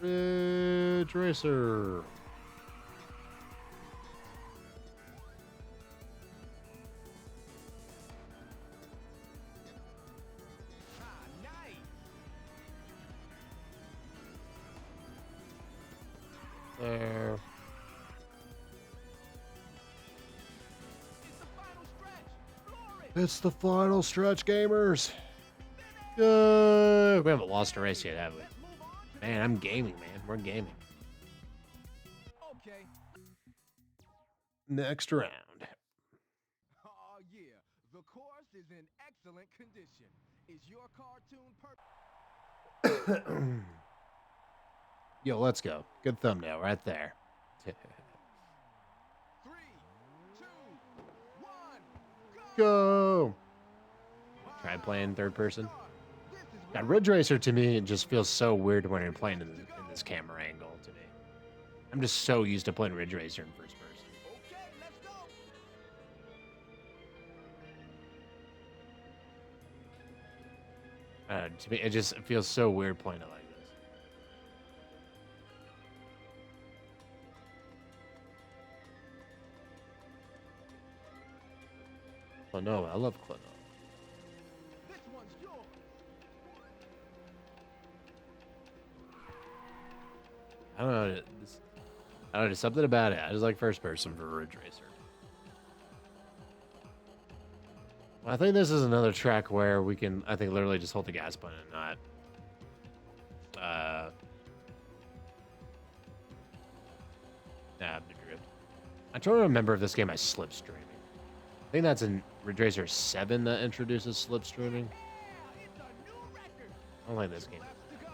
A: Ridge Racer.
C: Ah, nice.
A: There.
C: It's the final stretch. Floor it.
A: It's the final stretch, gamers. Yay! We haven't lost a race yet, have we?
C: Let's move on.
A: Man, I'm gaming, man. We're gaming.
C: Okay.
A: Next round.
C: Oh yeah, the course is in excellent condition. Is your cartoon perfect?
A: Yo, let's go. Good thumbnail right there.
C: 3, 2,
A: go. Try playing third person. God, Ridge Racer to me, it just feels so weird when you're playing in this camera angle to me. I'm just so used to playing Ridge Racer in first person.
C: Okay, let's go.
A: To me, it feels so weird playing it like this. Oh no, I love Klonoa.
C: This one's yours.
A: I don't know. I don't know. There's something about it. I just like first person for Ridge Racer. Well, I think this is another track where we can, I think, literally just hold the gas button and not. The drift. I'm trying to remember if this game has slipstreaming. I think that's in Ridge Racer 7 that introduces slipstreaming.
C: Yeah, it's a new record.
A: I don't like this game.
C: Laps to go.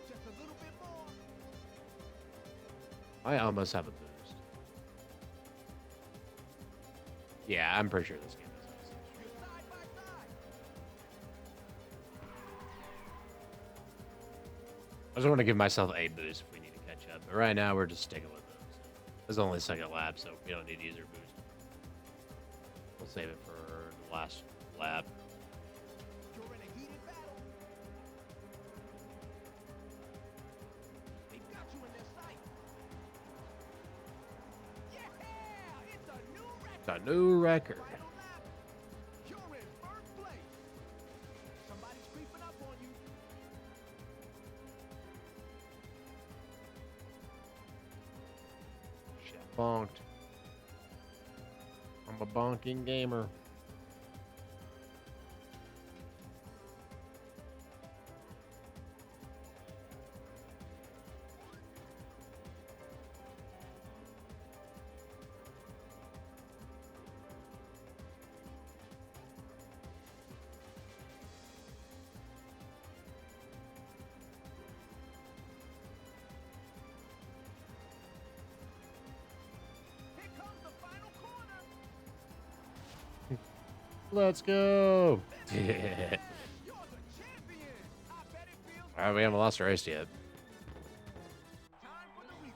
C: Just a little bit more.
A: I almost have a boost. Yeah, I'm pretty sure this game is.
C: You're side by side.
A: I just want to give myself a boost if we need to catch up. But right now, we're just sticking with it. This is only the second lap, so we don't need to use our boost. We'll save it for the last lap.
C: You're in a heated battle. They've got you in their sight. Yeah, it's a new record.
A: It's a new record.
C: Final lap. You're in first place. Somebody's creeping up on you.
A: Shit, bonked. I'm a bonking gamer.
C: Here comes the final corner.
A: Let's go. Yeah.
C: You're the champion. I bet it feels
A: All right, we haven't lost a race yet.
C: time for the replay.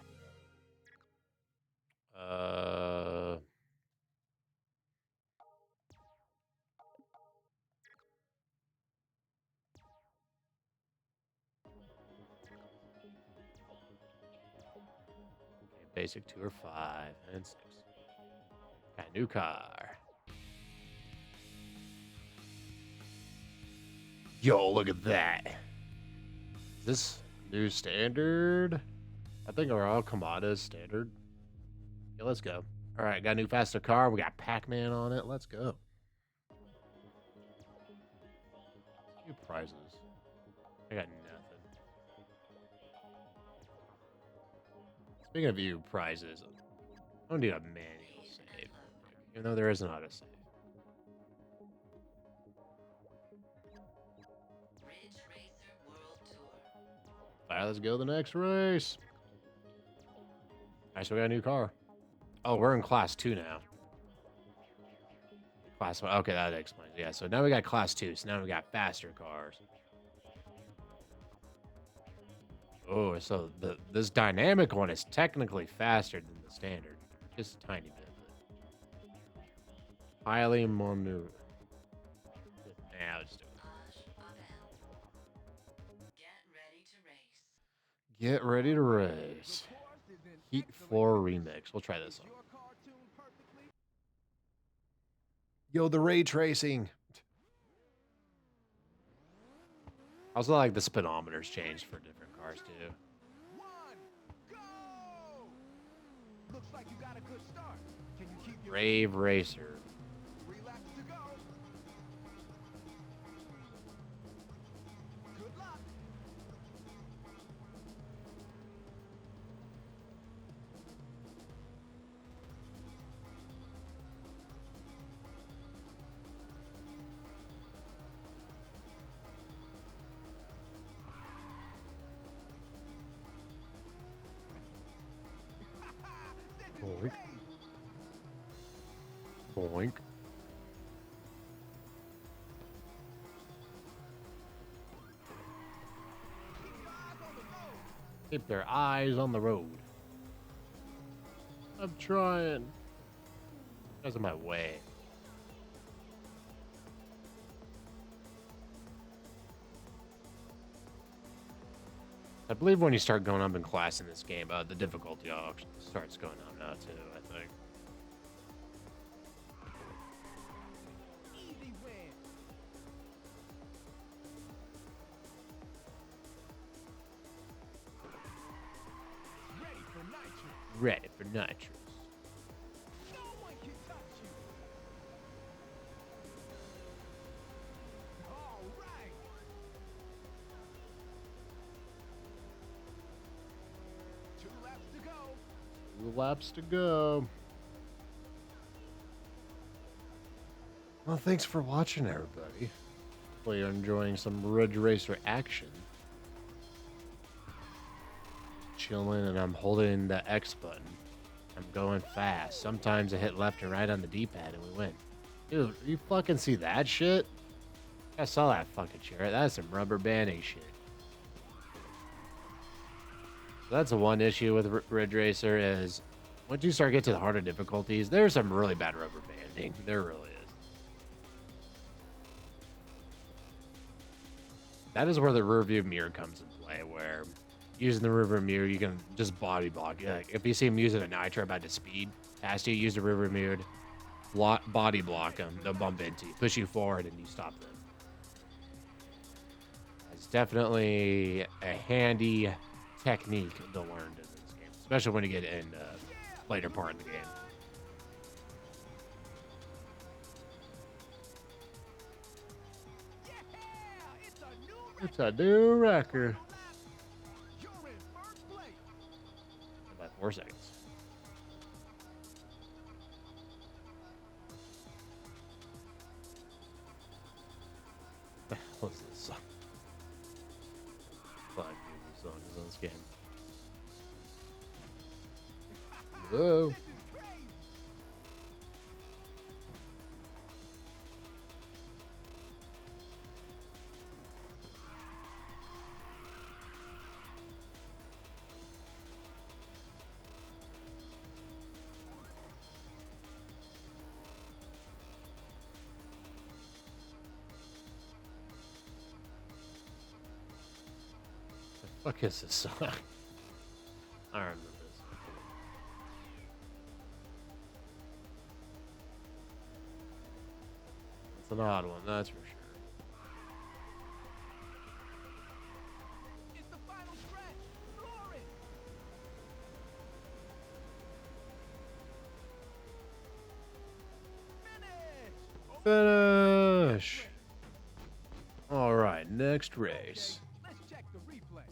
A: Basic 2 or 5 and 6. Got a new car. Yo, look at that. Is this new standard? I think we're all Kamada's standard. Yeah, let's go. All right, got a new faster car. We got Pac-Man on it. Let's go. New prizes. I got nothing. Speaking of you prizes, I don't need a manual save, even though there is an auto save.
B: Ridge Racer World Tour.
A: All right, let's go to the next race. All right, so we got a new car. Oh, we're in class 2 now. Class 1. Okay, that explains. Yeah, so now we got class 2. So now we got faster cars. Oh, so this dynamic one is technically faster than the standard. Just a tiny bit. Highly maneuver. Yeah, let's do it.
B: Hush, Abel. Get ready to race.
A: Get ready to race.
C: The course is in
A: Heat
C: excellent
A: Floor
C: condition.
A: Remix. We'll try this
C: Is
A: one.
C: your car tuned perfectly?
A: Yo, the ray tracing. I also like the speedometers changed for different cars too.
C: One, go! Looks like you got a good start. Can you keep your
A: Rave Racer.
C: 3 laps to go? Good luck.
A: Boink. Boink. Keep their eyes on the road. I'm trying. That's in my way. I believe when you start going up in class in this game, the difficulty starts going up now too, I think.
C: Easy win. Ready for nitro.
A: Ready for nitrous.
C: No one can touch you. All right. Two laps to go.
A: 2 laps to go. Well, thanks for watching, everybody. Hopefully you're enjoying some Ridge Racer action. Chilling, and I'm holding the X button. I'm going fast. Sometimes I hit left and right on the D-pad and we win. Dude, you fucking see that shit? I saw that fucking shit, right? That's some rubber banding shit. So that's the one issue with Ridge Racer is once you start getting to the harder difficulties, there's some really bad rubber banding. There really is. That is where the rear view mirror comes into play, where using the rear view mirror, you can just body block. Like, if you see them using a nitro about to speed past you, use the rear view mirror, body block them. They'll bump into you, push you forward, and you stop them. It's definitely a handy technique to learn in this game, especially when you get in later part of the game. It's a new record.
C: You're in first place.
A: About 4 seconds. What's this song? Fuck, dude, this song is on this game. Whoa.
C: This is crazy.
A: The fuck is this song? I remember this. It's an odd one, that's for sure.
C: It's the final stretch. Floor it. Finish.
A: Finish! Alright, next race.
C: Okay, let's check the replay.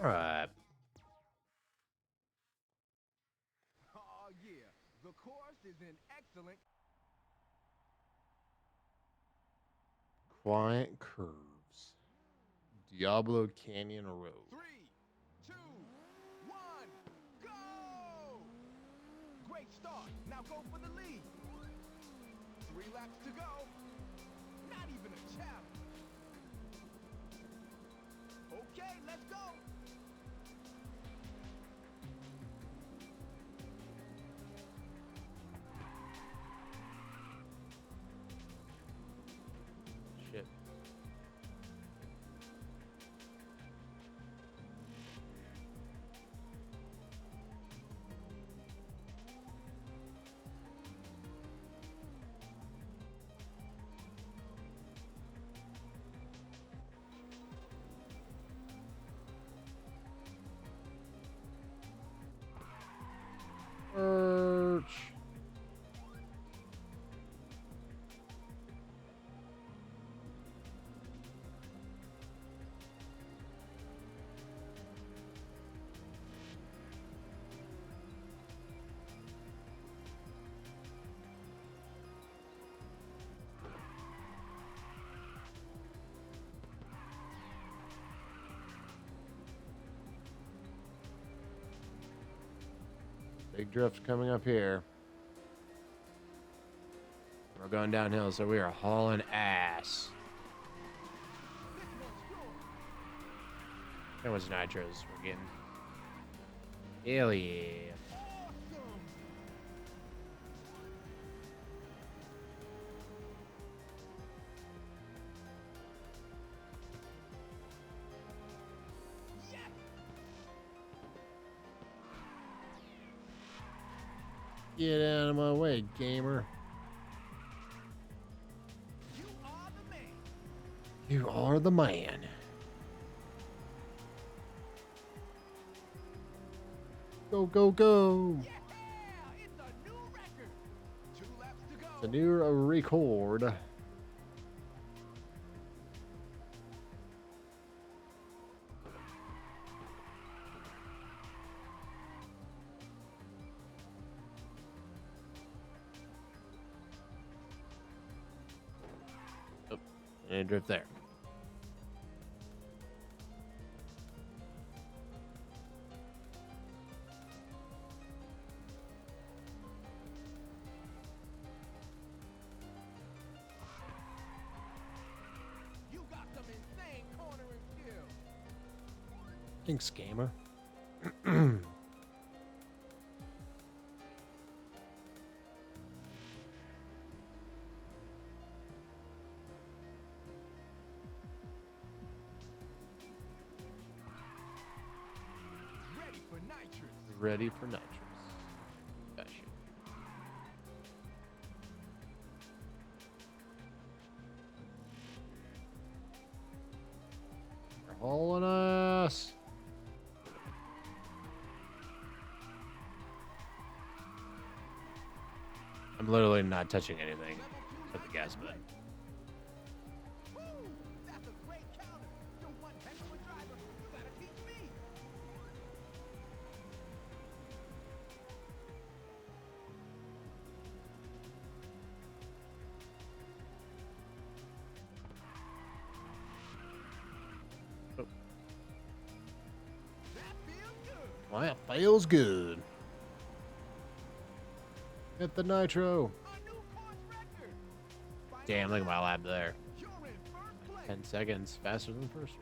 A: Alright.
C: Oh yeah, the course is in excellent.
A: Quiet Curves. Diablo Canyon Road.
C: 3, 2, 1, go! Great start. Now go for the lead. 3 laps to go. Not even a challenge. Okay, let's go.
A: Shit. Big drift coming up here. We're going downhill, so we are hauling ass. There was nitros we're getting. Hell yeah. Get out of my way, gamer. You are the man. Go, go, go.
C: Yeah, it's a new record. 2 laps to go.
A: It's a new record. Oh, and drift there.
C: You got some insane cornering skill.
A: Thanks, gamer.
C: Ready for nitrous.
A: Ready for nitrous. Gotcha. They're hauling us. I'm literally not touching anything except the gas button.
C: Woo! That's a great counter. You're one heck of a driver. You gotta teach me.
A: Oh.
C: That feels good.
A: Well, it feels good. Hit the nitro.
C: A new course record.
A: Damn, look at my lap there.
C: You're in first place.
A: 10 seconds faster than the first one.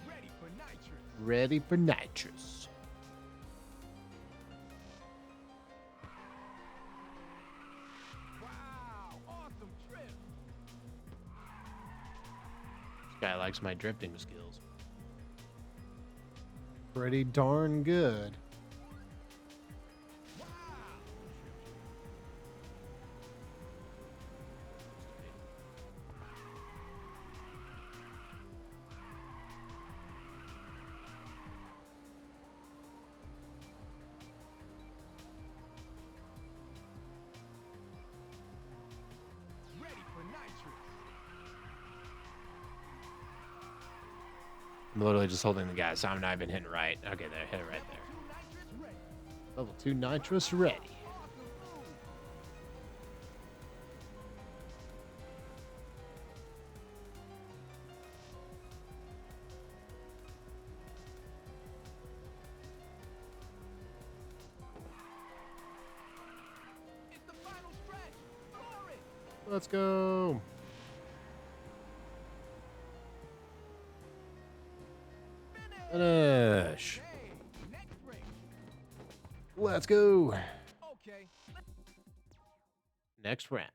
C: Ready for nitrous.
A: Ready for nitrous.
C: Wow, awesome trip.
A: This guy likes my drifting skills. Pretty darn good.
C: Wow. Ready for nitrous.
A: I'm literally just holding the gas. I'm not even hitting right. Okay, there, hit it right there.
C: 2 nitrous ready.
A: Level 2 nitrous ready.
C: Awesome move. It's the final stretch. Score it.
A: Let's go. Finish.
C: Hey, next race.
A: Let's go.
C: Okay.
A: Next round.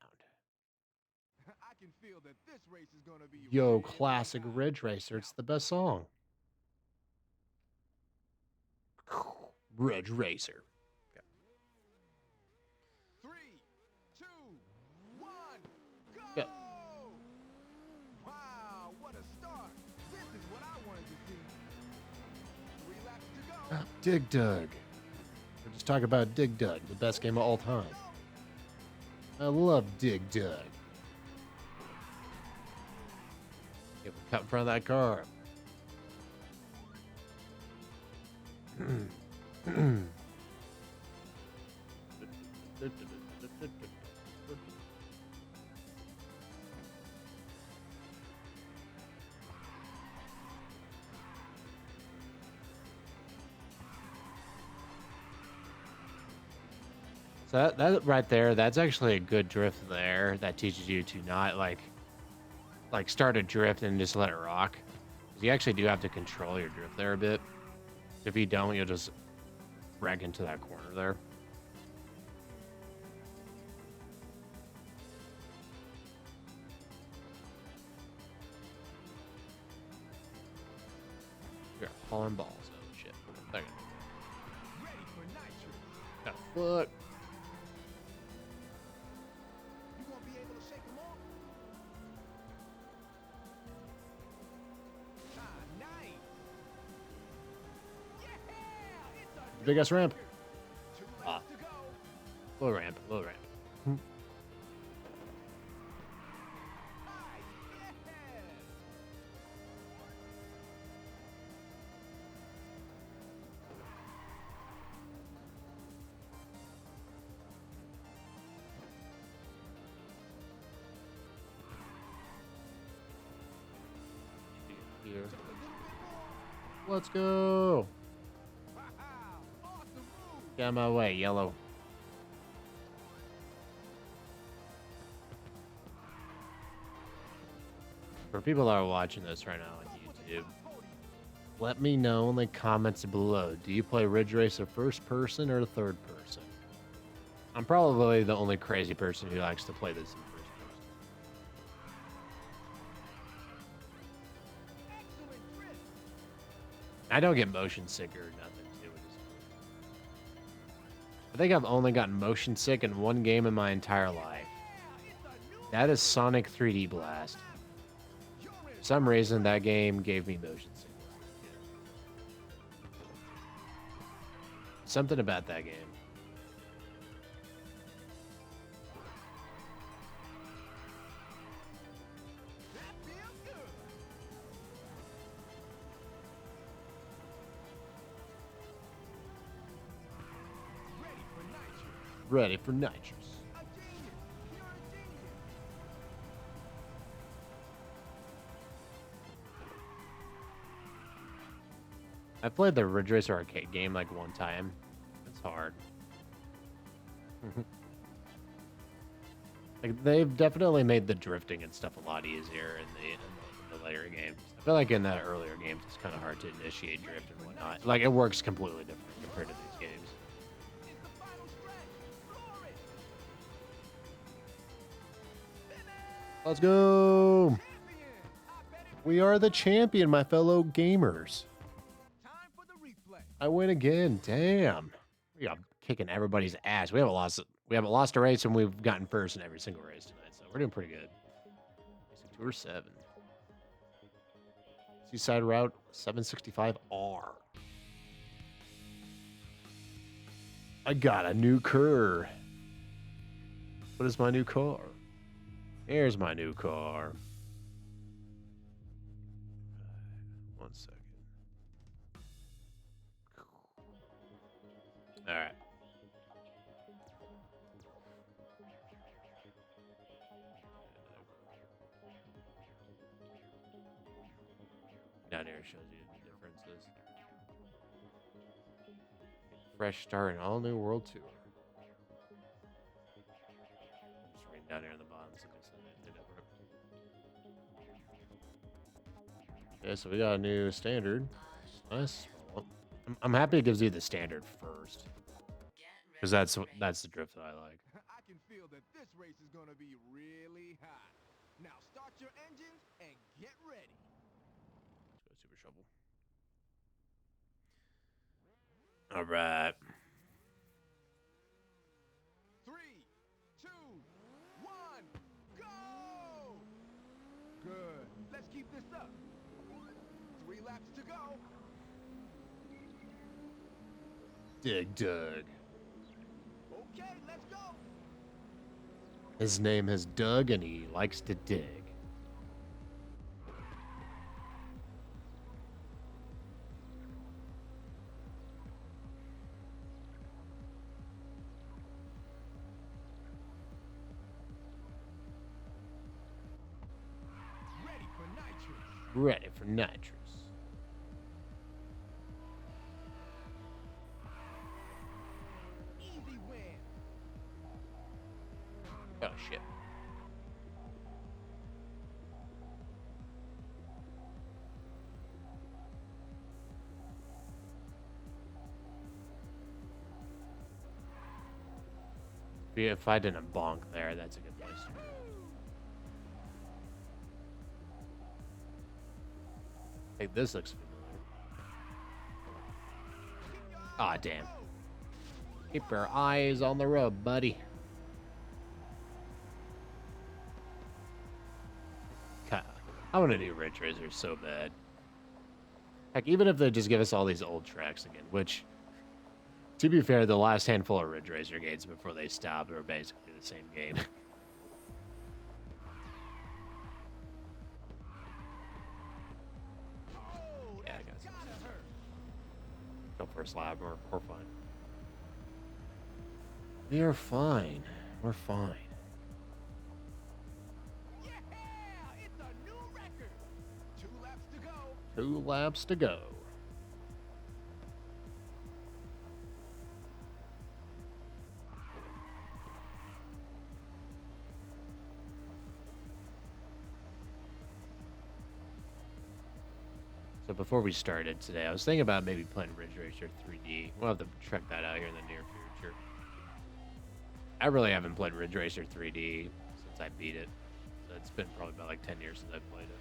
C: I can feel that this race is gonna be
A: Yo,
C: really
A: classic
C: hot.
A: Ridge Racer. It's the best song. Ridge Racer.
C: 3, 2, 1, go!
A: Yeah.
C: Wow, what a start! This is what I wanted to see. 3 laps to go.
A: Dig Dug. We're just talking about Dig Dug, the best game of all time. I love Dig Dug. Get cut in front of that car. So that right there, that's actually a good drift there. That teaches you to not like start a drift and just let it rock. 'Cause you actually do have to control your drift there a bit. If you don't, you'll just wreck into that corner there. You're hauling balls. Oh shit. Second.
C: Ready for nitro.
A: Oh, fuck.
C: You won't be able to shake them off? Nice. Yeah! It's a
A: Big ass ramp.
C: 2 laps
A: Ah.
C: to go.
A: Low ramp. Low ramp.
C: Nice. Yeah!
A: Here.
C: Just a little bit more.
A: Let's go.
C: Wow. Awesome move.
A: Get out of my way, yellow. For people that are watching this right now on YouTube, let me know in the comments below. Do you play Ridge Racer first person or third person? I'm probably the only crazy person who likes to play this in first person.
C: Excellent drift.
A: I don't get motion sick or nothing too. I think I've only gotten motion sick in one game in my entire life.
C: Yeah, it's a new
A: That is Sonic 3D Blast.
C: You're in.
A: For some reason, that game gave me motion sickness. Something about that game.
C: That feels good. Ready for nitro.
A: Ready for nitrous.
C: A genius. You're a genius.
A: I played the Ridge Racer arcade game like one time. It's hard. Like they've definitely made the drifting and stuff a lot easier in the later games. I feel like in that earlier games it's kind of hard to initiate drift and whatnot. Like it works completely different compared to these games.
C: It's the final stretch. Floor it. Finish.
A: Let's go!
C: Champion. I bet it
A: We are the champion, my fellow gamers.
C: time for the replay.
A: I win again. Damn. We are kicking everybody's ass. We haven't lost a race, and we've gotten first in every single race tonight, so we're doing pretty good. Basic Tour 7. Seaside Route 765R. I got a new car. What is my new car? Here's my new car. One second. All right. Down here shows you the differences. Fresh start and all new world tour. Just reading down here in the bottom, so they're different. Okay, so we got a new standard. Nice. Well, I'm happy it gives you the standard first, because that's the drift that I like.
C: I can feel that this race is going to be really hot. Now start your engines and get ready.
A: Let's go Super Shovel. All right.
C: 3, 2, 1, go! Good. Let's keep this up. 3 laps to go.
A: Dig Doug.
C: Okay, let's go.
A: His name is Doug, and he likes to dig. Ready for nitrous.
C: Easy win.
A: Oh, shit. If I didn't bonk there, that's a good place to go. Hey, this looks familiar. Aw, damn. Keep your eyes on the road, buddy. God, I want to do Ridge Racer so bad. Heck, even if they just give us all these old tracks again, which, to be fair, the last handful of Ridge Racer games before they stopped were basically the same game. Yeah, I got some. Go first lap, we're fine. We are fine. We're fine.
C: Yeah, it's a new record. 2 laps to go.
A: 2 laps to go. So before we started today, I was thinking about maybe playing Ridge Racer 3D. We'll have to check that out here in the near future. I really haven't played Ridge Racer 3D since I beat it. So it's been probably about like 10 years since I've played it.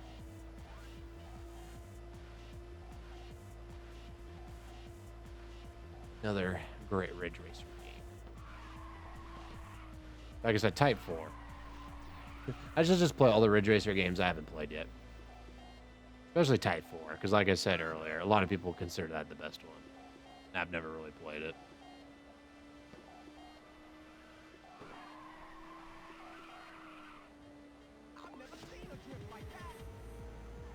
A: Another great Ridge Racer game. Like I said, Type 4. I should just play all the Ridge Racer games I haven't played yet. Especially Type 4, because like I said earlier, a lot of people consider that the best one. I've never really played it.
C: I've never seen a drift like that.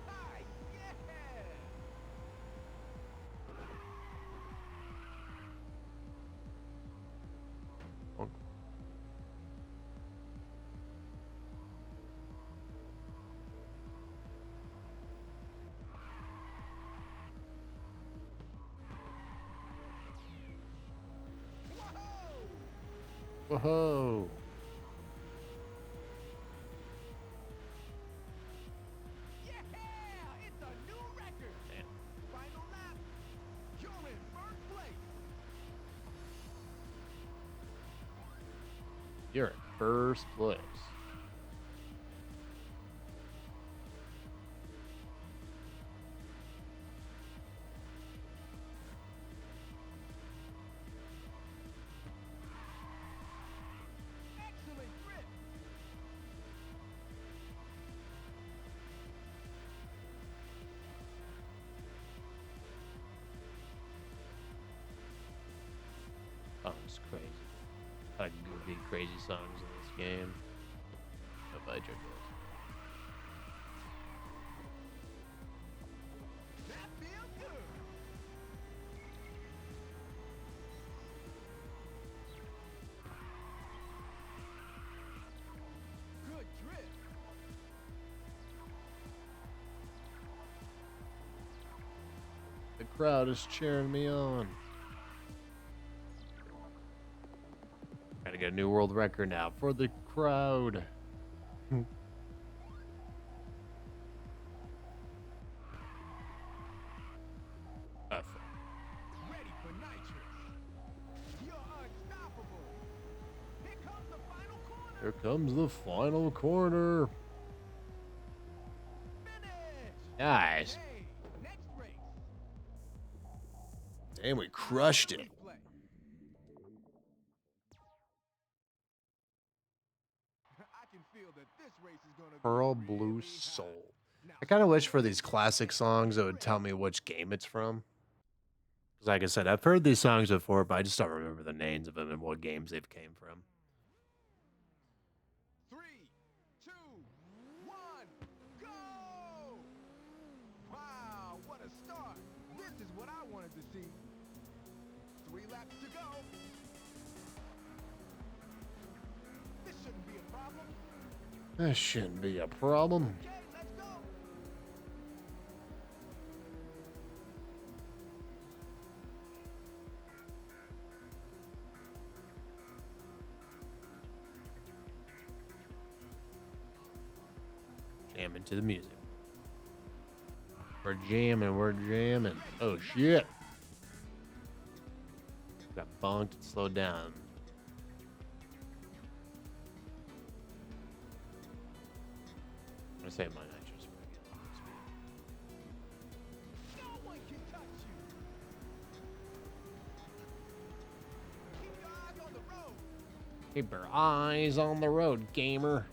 C: Hi, yeah.
A: Whoa!
C: Yeah, it's a new record.
A: Damn.
C: Final lap. You're in first place.
A: You're in first place.
C: Excellent grip.
A: Oh, it's crazy. A lot of goofy, crazy songs in this game. Oh, by JoJo.
C: That feels good. Good drift.
A: The crowd is cheering me on. Gotta get a new world record now for the crowd.
C: Ready for nitrous. You're unstoppable. Here comes the final corner.
A: Here comes the final corner.
C: Finish.
A: Nice.
C: Hey, next race.
A: Damn, we crushed it.
C: Replay. I can feel that this race is gonna be
A: Pearl
C: really
A: Blue
C: hot.
A: Soul.
C: Now,
A: I kind of wish for these classic songs it would tell me which game it's from. Because like I said, I've heard these songs before, but I just don't remember the names of them and what games they've came from.
C: 3, 2, 1, go! Wow, what a start. This is what I wanted to see. 3 laps to go. This shouldn't be a problem.
A: That shouldn't be a problem.
C: Okay, let's go.
A: Jamming to the music. We're jamming, we're jamming. Oh shit. Got bonked and slowed down. I'm gonna save my nitrous for again.
C: No one can touch you. Keep your eyes on the road.
A: Keep your eyes on the road, gamer.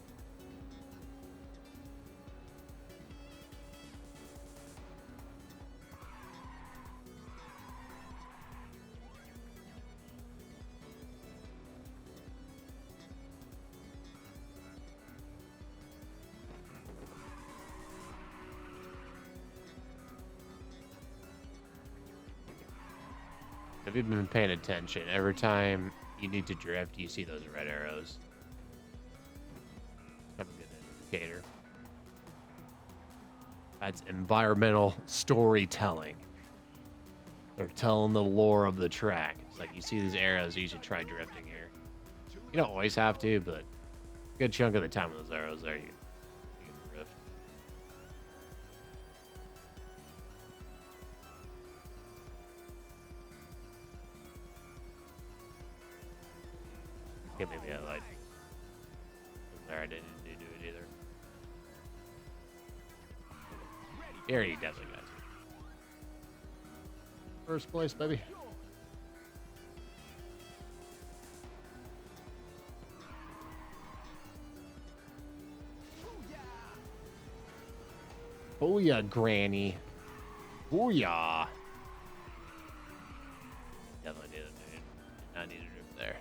A: If you've been paying attention, every time you need to drift, you see those red arrows. Have a good indicator. That's environmental storytelling. They're telling the lore of the track. It's like you see these arrows, you should try drifting here. You don't always have to, but a good chunk of the time with those arrows there, you can drift. Okay, maybe I lied. There, I didn't do it either. Here, you definitely got to. First place, baby. Booyah, Granny. Booyah. Definitely did not need a drift there.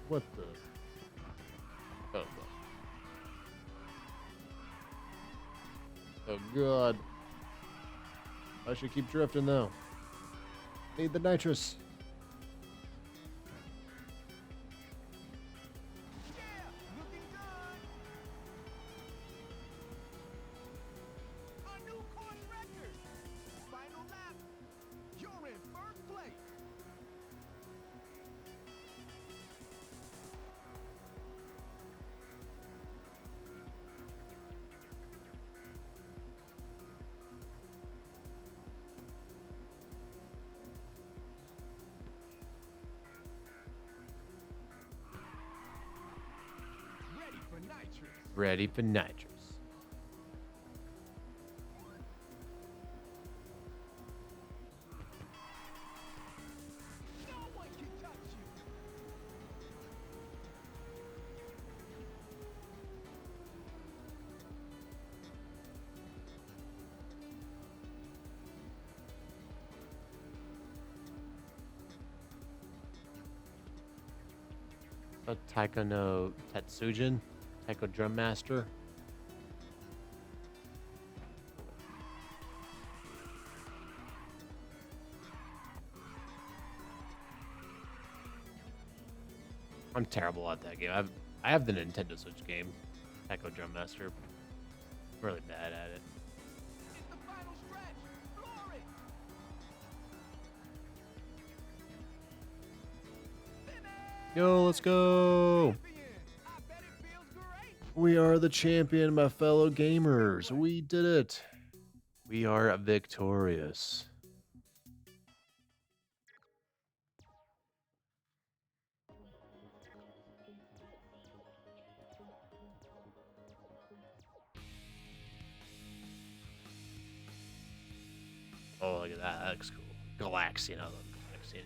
A: What the? Oh, oh god. I should keep drifting though. Need the nitrous.
C: Yeah, looking good. A new course record. Final lap. You're in first place. Ready for nitrous.
A: Ready for nitrous.
C: No one can touch you.
A: Taiko no Tetsujin? Taiko Drum Master? I'm terrible at that game. I have the Nintendo Switch game, Taiko Drum Master. Really bad at it.
C: It's the final stretch. Floor it.
A: Yo, let's go!
C: Champion. I bet it feels great.
A: We are the champion, my fellow gamers. We did it. We are victorious. Oh, look at that. That looks cool. Galaxian. I love Galaxian.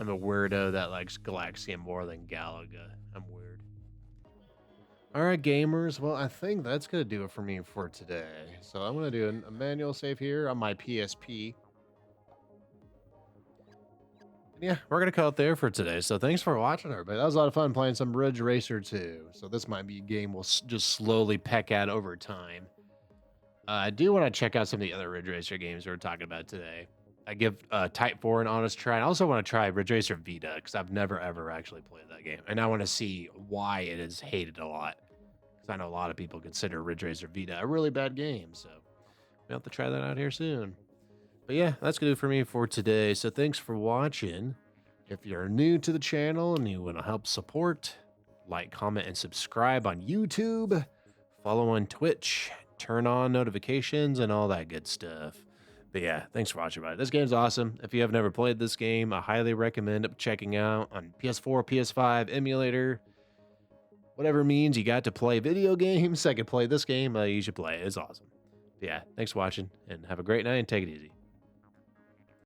A: I'm a weirdo that likes Galaxian more than Galaga. I'm weird. Alright, gamers. Well, I think that's going to do it for me for today. So I'm going to do a manual save here on my PSP. And yeah, we're going to cut out there for today. So thanks for watching, everybody. That was a lot of fun playing some Ridge Racer 2. So this might be a game we'll just slowly peck at over time. I do want to check out some of the other Ridge Racer games we were talking about today. I give Type 4 an honest try. And I also want to try Ridge Racer Vita because I've never, ever actually played that game. And I want to see why it is hated a lot. Because I know a lot of people consider Ridge Racer Vita a really bad game, so we'll have to try that out here soon. But yeah, that's going to do it for me for today. So thanks for watching. If you're new to the channel and you want to help support, like, comment, and subscribe on YouTube, follow on Twitch, turn on notifications, and all that good stuff. But yeah, thanks for watching, buddy. This game's awesome. If you have never played this game, I highly recommend checking out on PS4, PS5, emulator, whatever means you got to play video games. I could play this game. You should play it. It's awesome. But yeah, thanks for watching, and have a great night, and take it easy.